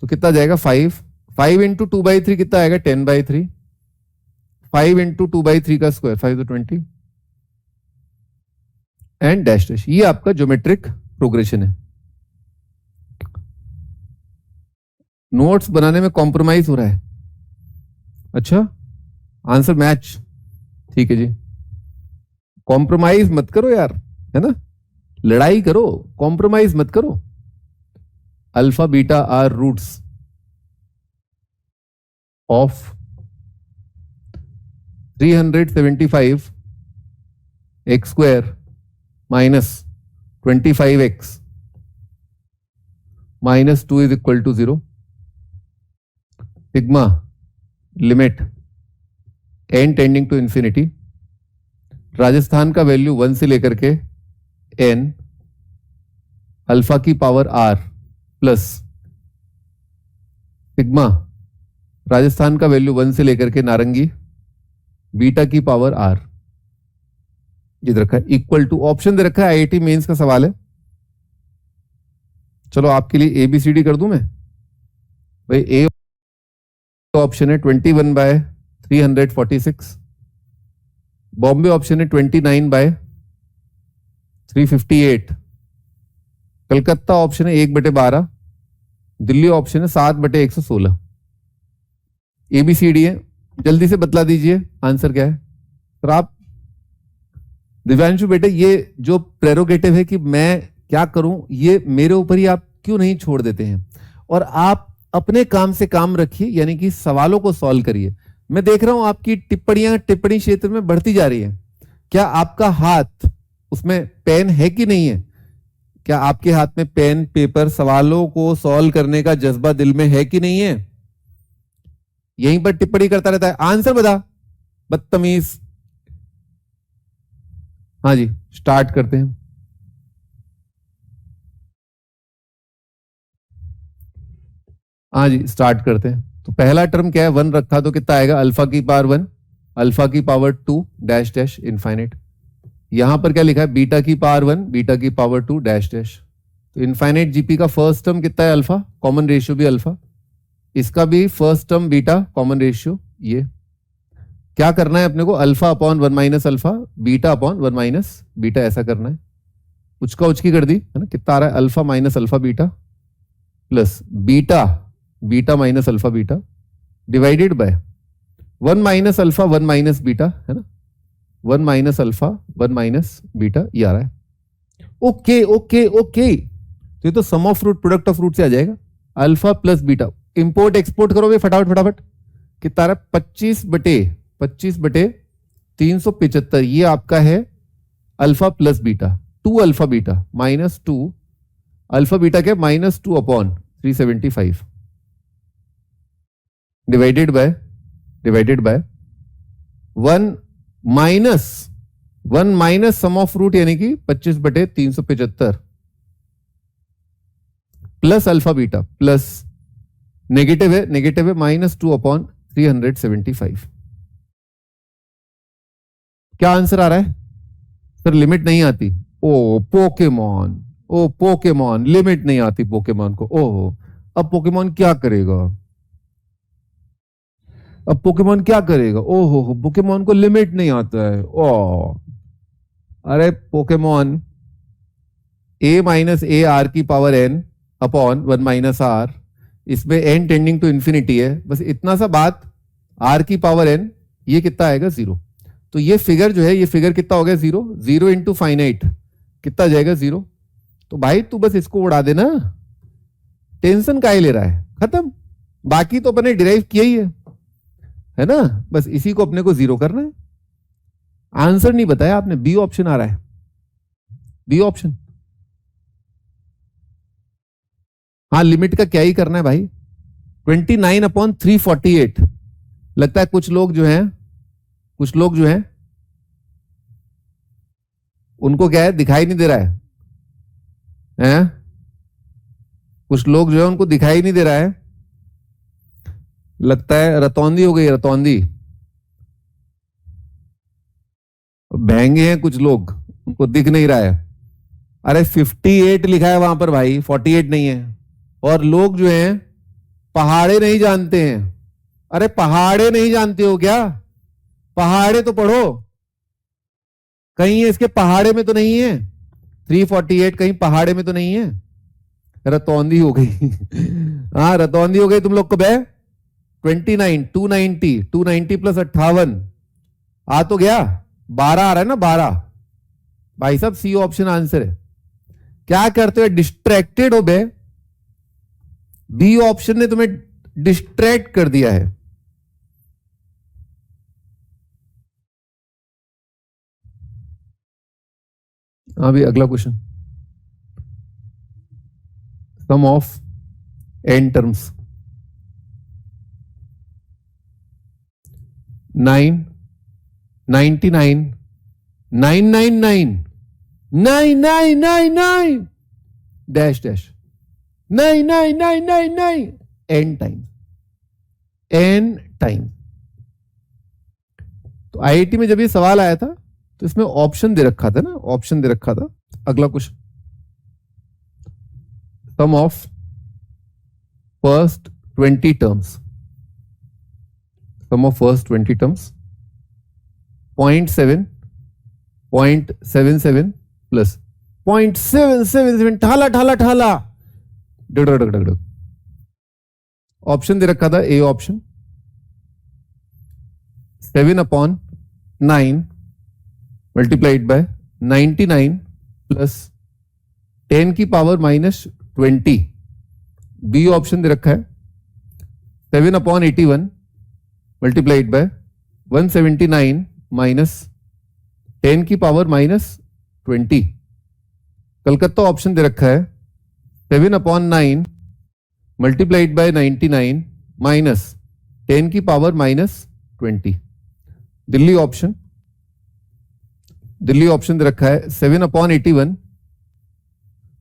तो कितना जाएगा, 5 × 2/3 कितना आएगा, 10/3। 5 × 2/3 का स्क्वायर, 5 तो 20, एंड डैश डैश। ये आपका ज्योमेट्रिक प्रोग्रेशन है। नोट्स बनाने में कॉम्प्रोमाइज हो रहा है। अच्छा, आंसर मैच, ठीक है जी। कॉम्प्रोमाइज मत करो यार, है ना, लड़ाई करो, कॉम्प्रोमाइज मत करो। Alpha beta are roots of 375 x square minus 25x minus 2 is equal to 0। Sigma limit n tending to infinity, Rajasthan का वैल्यू 1 से लेकर के n, अल्फा की power r plus sigma Rajasthan का वैल्यू 1 से लेकर के नारंगी बीटा की पावर r, ये रखा है इक्वल टू, ऑप्शन दे रखा है, आईआईटी मेंस का सवाल है। चलो आपके लिए एबीसीडी कर दूं मैं भाई। ए ऑप्शन है 21/346, बॉम्बे ऑप्शन है 29/358, कलकत्ता ऑप्शन है 1/12, दिल्ली ऑप्शन है 7/116। एबीसीडी है, जल्दी से बतला दीजिए आंसर क्या है। तो आप दिव्यांशु बेटे, ये जो प्रेरोगेटिव है कि मैं क्या करूं, ये मेरे ऊपर ही आप क्यों नहीं छोड़ देते हैं और आप अपने काम से काम रखिए, यानी कि सवालों को सॉल्व करिए। मैं देख रहा हूं आपकी टिप्पणियां टिप्पणी क्षेत्र में बढ़ती जा रही है। क्या आपका हाथ उसमें पेन है कि नहीं है? क्या आपके हाथ में पेन पेपर, सवालों को सॉल्व करने का जज्बा दिल में है कि नहीं है? यहीं पर टिप्पणी करता रहता है, आंसर बता बदतमीज। हाँ जी, स्टार्ट करते हैं। हाँ जी, स्टार्ट करते हैं। तो पहला टर्म क्या है, 1 रखा तो कितना आएगा, अल्फा की पावर 1, अल्फा की पावर 2 डैश डैश इनफाइनाइट। यहां पर क्या लिखा है, बीटा की पावर 1, बीटा की पावर 2 डैश डैश। तो इनफाइनाइट जीपी का फर्स्ट टर्म कितना है, अल्फा, कॉमन रेशियो भी अल्फा, इसका भी first term beta, common ratio. ये क्या करना है अपने को, alpha upon 1 minus alpha, beta upon 1 minus beta, ऐसा करना है। उचका उचकी कर दी है ना, कितना आ रहा है, alpha minus alpha beta plus beta beta minus alpha beta divided by 1 minus alpha 1 minus beta, है ना, 1 माइनस अल्फा 1 माइनस बीटा, ये आ रहा है। ओके ओके ओके, तो ये तो sum of root product of root से आ जाएगा, alpha plus beta. Import export करोगे फटाफट फटाफट, कितना आ रहा है, 25/375, ये आपका है alpha plus beta, 2 alpha beta minus 2 alpha beta क्या, -2 upon 375 divided by 1 minus sum of root, यानी कि 25/375 plus alpha beta plus negative है -2 अपॉन 375। क्या आंसर आ रहा है सर? लिमिट नहीं आती। ओ पोकेमॉन, लिमिट नहीं आती पोकेमॉन को। ओह, अब पोकेमॉन क्या करेगा, ओहो, पोकेमॉन को लिमिट नहीं आता है। ओ अरे Pokemon, a minus A R की power n upon 1 minus R, इसमें n टेंडिंग टू इंफिनिटी है, बस इतना सा बात, r की पावर n, ये कितना आएगा 0। तो ये फिगर जो है, ये फिगर कितना हो गया, 0 इंटू फाइनाइट कितना जाएगा, 0। तो भाई तू बस इसको उड़ा देना, टेंशन काहे ले रहा है, खत्म। बाकी तो अपने डिराइव किया ही है ना, बस इसी को अपने को 0 करना है। आंसर नहीं बताया आपने, बी ऑप्शन आ रहा है, बी ऑप्शन। हाँ, लिमिट का क्या ही करना है भाई, 29/348। लगता है कुछ लोग जो हैं उनको क्या है, दिखाई नहीं दे रहा है, हैं? कुछ लोग जो है उनको दिखाई नहीं दे रहा है, लगता है रतौंदी हो गई, रतौंदी। महंगे हैं कुछ लोग, उनको दिख नहीं रहा है। अरे 58 लिखा है वहां पर भाई, 48 नहीं है। और लोग जो हैं पहाड़े नहीं जानते हैं। अरे पहाड़े नहीं जानते हो क्या? पहाड़े तो पढ़ो, कहीं इसके पहाड़े में तो नहीं है। 348 कहीं पहाड़े में तो नहीं है? रतौंधी हो गई। हाँ रतौंधी हो गई तुम लोग को बे। 29 290 प्लस 58 आ तो गया 12 आ रहा है ना 12। भाई साहब सी ऑप्शन आंसर है। क्या करते हो डिस्ट्रैक्टेड हो बे। बी ऑप्शन ने तुम्हें डिस्ट्रैक्ट कर दिया है। अभी अगला question, sum of n terms 9 99 999 9999 dash dash 99999 n time. तो आईआईटी में जब ये सवाल आया था तो इसमें ऑप्शन दे रखा था ना, ऑप्शन दे रखा था। अगला question, sum of first 20 terms, sum of first 20 terms 0.7 0.77 plus 0.777 ठाला ठाला ठाला डग डग डग। ऑप्शन दे रखा था, A option 7/9 multiplied by 99 plus 10 की पावर -20। बी ऑप्शन दे रखा है 7/81 मल्टीप्लाइड बाय 179 माइनस 10 की पावर -20। कलकत्ता ऑप्शन दे रखा है 7/9 मल्टीप्लाइड बाय 99 माइनस 10 की पावर -20। दिल्ली ऑप्शन दे रखा है 7/81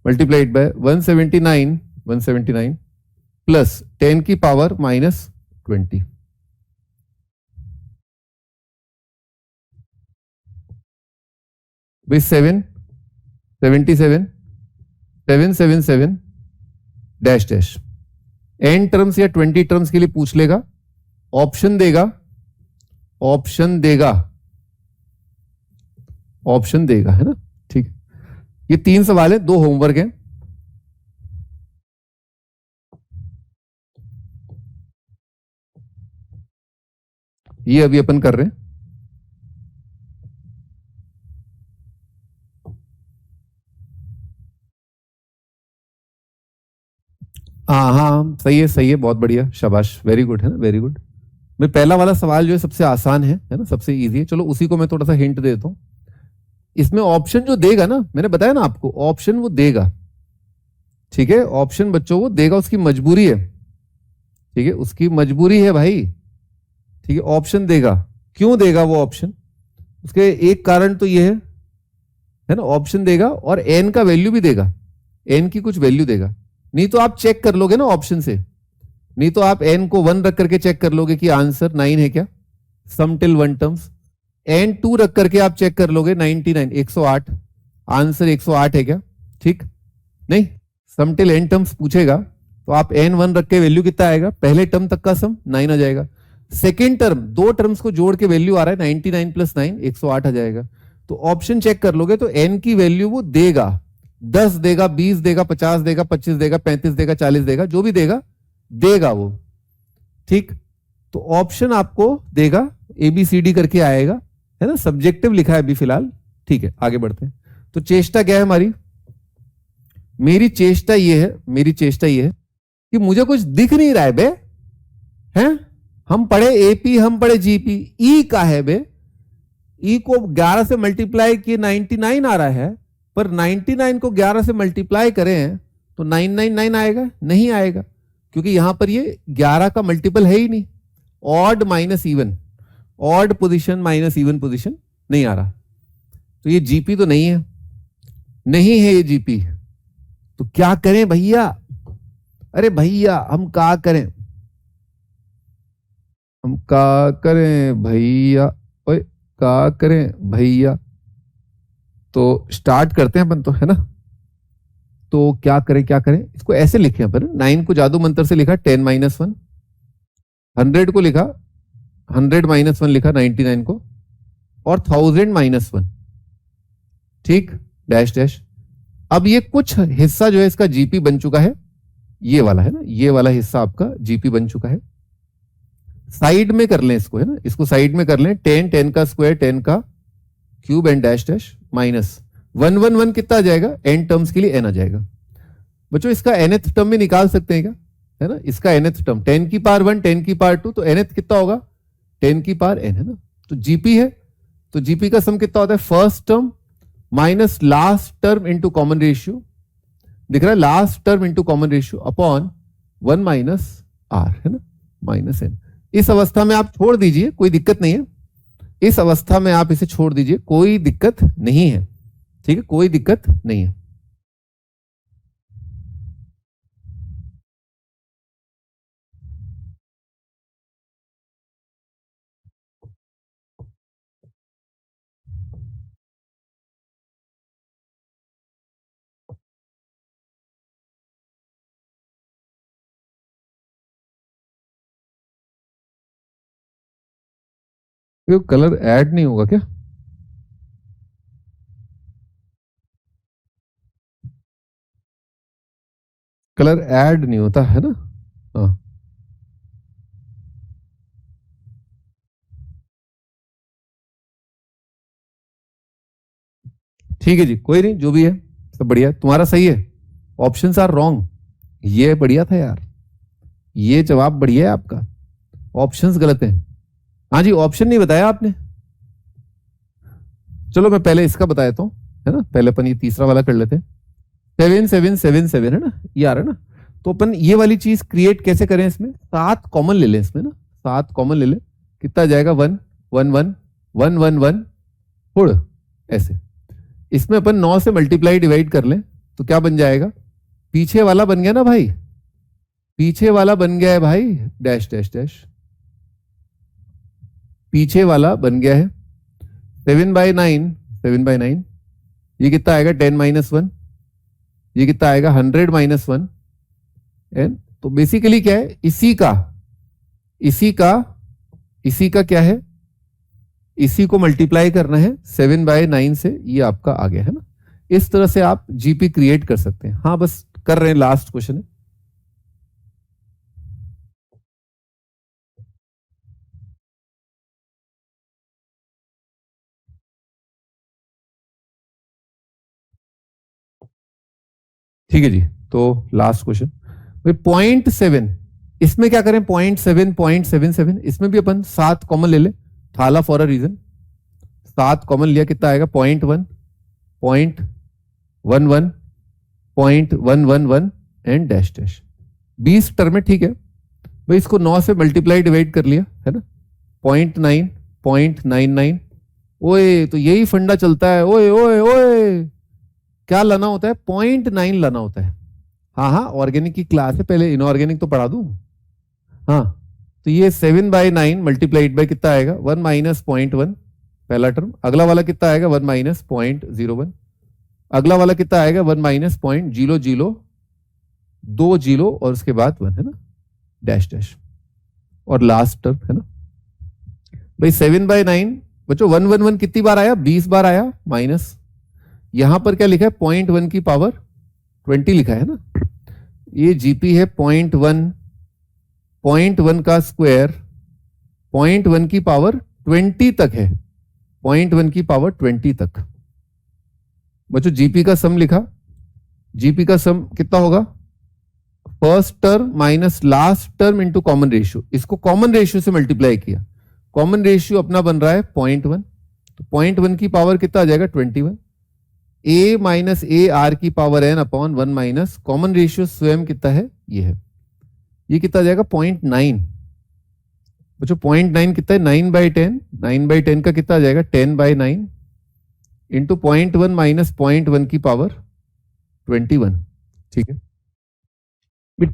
मल्टीप्लाइड बाय 179 प्लस 10 की पावर -20। भाई 777 डैश डैश n टर्म्स या 20 टर्म्स के लिए पूछ लेगा, ऑप्शन देगा है ना। ठीक, ये 3 सवाल है, 2 होमवर्क है। ये अभी अपन कर रहे हैं। हाँ सही है बहुत बढ़िया, शाबाश, वेरी गुड है ना, वेरी गुड। मैं पहला वाला सवाल जो है सबसे आसान है ना, सबसे इजी है। चलो उसी को मैं थोड़ा सा हिंट देता हूं। इसमें ऑप्शन जो देगा ना, मैंने बताया ना आपको, ऑप्शन वो देगा। ठीक है, ऑप्शन बच्चों वो देगा, उसकी मजबूरी है। ठीक है, उसकी मजबूरी है भाई। ठीक है, ऑप्शन देगा। क्यों देगा वो ऑप्शन? उसके एक कारण तो ये है ना, ऑप्शन देगा और एन का वैल्यू भी देगा, एन की कुछ वैल्यू देगा। नहीं तो आप चेक कर लोगे ना ऑप्शन से, नहीं तो आप एन को 1 रख करके चेक कर लोगे कि आंसर 9 है क्या, सम टिल 1 टर्म्स। एन 2 रख करके आप चेक कर लोगे 99 108, आंसर 108 है क्या? ठीक नहीं, सम टिल n टर्म्स पूछेगा तो आप n 1 रख के वैल्यू कितना आएगा, पहले टर्म तक का सम 9 आ जाएगा। सेकेंड टर्म 2 टर्म्स को जोड़ के वैल्यू आ रहा है 99 प्लस 9 108 आ जाएगा। तो ऑप्शन चेक कर लोगे तो n की वैल्यू वो देगा, 10 देगा, 20 देगा, 50 देगा, 25 देगा, 35 देगा, 40 देगा, जो भी देगा वो। ठीक, तो ऑप्शन आपको देगा, ABCD करके आएगा, है ना, सब्जेक्टिव लिखा है अभी फिलहाल। ठीक है, आगे बढ़ते हैं। तो चेष्टा क्या है हमारी? मेरी चेष्टा ये है कि मुझे कुछ दिख नहीं रहा है बे, हैं? हम पढ़े AP, हम पढ़े GP, ई का है बे, ई को 11 से मल्टीप्लाई किए 99 आ रहा है, पर 99 को 11 से मल्टीप्लाई करें तो 999 आएगा? नहीं आएगा, क्योंकि यहां पर ये 11 का मल्टीपल है ही नहीं। Odd minus even, odd position minus even position नहीं आ रहा, तो ये जीपी तो नहीं है ये जीपी। तो क्या करें भैया? अरे भैया हम क्या करें भैया, ओए क्या करें भैया? तो स्टार्ट करते हैं अपन तो, है ना। तो क्या करें, इसको ऐसे लिखे अपन, 9 को जादू मंत्र से लिखा 10 - 1, 100 को लिखा 100 - 1 लिखा 99 को, और 1000 - 1। ठीक, डैश डैश अब ये कुछ हिस्सा जो है इसका जीपी बन चुका है, ये वाला है ना, ये वाला हिस्सा आपका जीपी बन चुका है। साइड में कर लें इसको, है ना, इसको साइड में कर लें। 10 10 का स्क्वायर 10 का cube and dash dash minus 1 1 1 कितना आ जाएगा, एन टर्म्स के लिए एन आ जाएगा। बच्चों इसका nth टर्म में निकाल सकते हैं क्या, है ना, इसका nth टर्म 10 की पावर 1 10 की पावर 2, तो nth कितना होगा 10 की पावर n, है ना। तो जीपी है, तो जीपी का सम कितना होता है, first term minus last term into common ratio, दिख रहा है, last term into common ratio upon 1 minus r, है ना, माइनस एन। इस अवस्था में आप छोड़ दीजिए, कोई दिक्कत नहीं है, इस अवस्था में आप इसे छोड़ दीजिए, कोई दिक्कत नहीं है, ठीक है, कोई दिक्कत नहीं है। ये कलर ऐड नहीं होगा क्या, कलर ऐड नहीं होता है ना, हाँ ठीक है जी, कोई नहीं, जो भी है सब बढ़िया, तुम्हारा सही है, ऑप्शंस आर रॉन्ग, ये बढ़िया था यार, ये जवाब बढ़िया है आपका, ऑप्शंस गलत है। हाँ जी, ऑप्शन नहीं बताया आपने, चलो मैं पहले इसका बता देता हूँ, है ना, पहले अपन ये तीसरा वाला कर लेते हैं। 7 7 7 7 है ना, ये आ रहा है ना, तो अपन ये वाली चीज क्रिएट कैसे करें, इसमें 7 कॉमन ले लें, इसमें ना 7 कॉमन ले लें, कितना जाएगा 1 1 1 1 1 1 उड़, ऐसे। इसमें अपन 9 से मल्टीप्लाई डिवाइड कर लें तो क्या बन जाएगा, पीछे वाला बन गया ना भाई, पीछे वाला बन गया है भाई डैश डैश डैश, पीछे वाला बन गया है 7/9 7/9, ये कितना आएगा 10 माइनस 1, ये कितना आएगा 100 माइनस 1 एन। तो बेसिकली क्या है, इसी का क्या है, इसी को मल्टीप्लाई करना है 7/9 से, ये आपका आ गया है ना। इस तरह से आप जीपी क्रिएट कर सकते हैं। हाँ बस कर रहे हैं, लास्ट क्वेश्चन है। ठीक है जी, तो लास्ट क्वेश्चन भाई 0.7, इसमें क्या करें 0.7 0.77, इसमें भी अपन 7 कॉमन ले ले, थाला फॉर अ रीजन, 7 कॉमन लिया, कितना आएगा 0.1 0.11 0.111 एंड डैश डैश, 20 टर्म है, ठीक है भाई। इसको 9 से मल्टीप्लाई डिवाइड कर लिया है ना, 0.9 0.99, ओए तो यही फंडा चलता है, ओए ओए ओए, क्या लाना होता है 0.9 लाना होता है। हाँ हाँ, ऑर्गेनिक की क्लास है, पहले इनऑर्गेनिक तो पढ़ा दूं। हाँ, तो ये 7/9 मल्टीप्लाइड बाय कितना आएगा 1 माइनस 0.1, पहला टर्म, अगला वाला कितना आएगा 1 माइनस 0.01, अगला वाला कितना आएगा 1 माइनस 0.0020 और उसके बाद 1, है ना, डैश डैश, और लास्ट टर्म है ना भाई 7/9। बच्चों 111 कितनी बार आया, 20 बार आया, माइनस यहां पर क्या लिखा है 0.1 की पावर 20 लिखा है ना, ये जीपी है 0.1 का स्क्वायर 0.1 की पावर 20 तक है, 0.1 की पावर 20 तक। बच्चों जीपी का सम लिखा, जीपी का सम कितना होगा, first term minus last term into common ratio, इसको कॉमन रेशियो से मल्टीप्लाई किया, कॉमन रेशियो अपना बन रहा है 0.1, तो 0.1 की पावर कितना आ जाएगा 21, a माइनस ए आर की power n upon 1 minus common ratio स्वयं कितना है, ये है, ये कितना आ जाएगा 0.9। बच्चों 0.9 कितना है 9/10, 9/10 का कितना आ जाएगा 10/9 इंटू 0.1 माइनस 0.1 की पावर 21, ठीक है।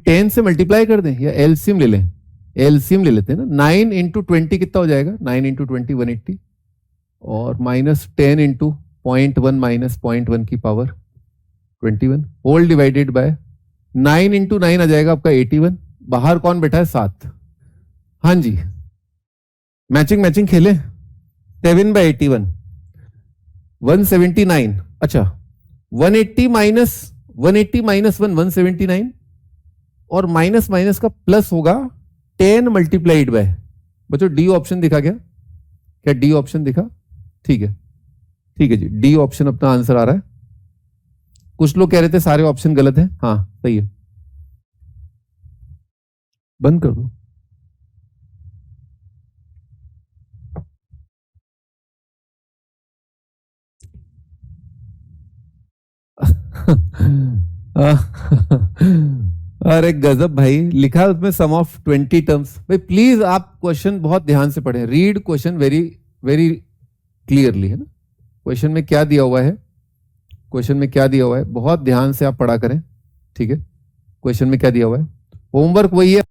10 से मल्टीप्लाई कर दें या एलसीएम ले लें, एलसीएम ले लेते हैं ना, 9 इंटू 20 कितना हो जाएगा 9 इंटू 20 180, और माइनस 10 इंटू 0.1 माइनस 0.1 की power 21 whole divided by 9 into 9 आ जाएगा आपका 81, बाहर कौन बैठा है 7, हाँ जी मैचिंग मैचिंग खेले, 7/81 179, अच्छा 180 माइनस 179 और माइनस माइनस का प्लस होगा 10 मल्टीप्लाइड बाय, बच्चों डी ऑप्शन दिखा क्या डी ऑप्शन दिखा? ठीक है जी, डी ऑप्शन अपना आंसर आ रहा है। कुछ लोग कह रहे थे सारे ऑप्शन गलत हैं, हाँ सही है, बंद कर दो। अरे गजब भाई, लिखा है उसमें सम ऑफ 20 टर्म्स। भाई प्लीज आप क्वेश्चन बहुत ध्यान से पढ़ें, read question very very clearly, है ना। क्वेश्चन में क्या दिया हुआ है, क्वेश्चन में क्या दिया हुआ है, बहुत ध्यान से आप पढ़ा करें, ठीक है। क्वेश्चन में क्या दिया हुआ है, होमवर्क वही है।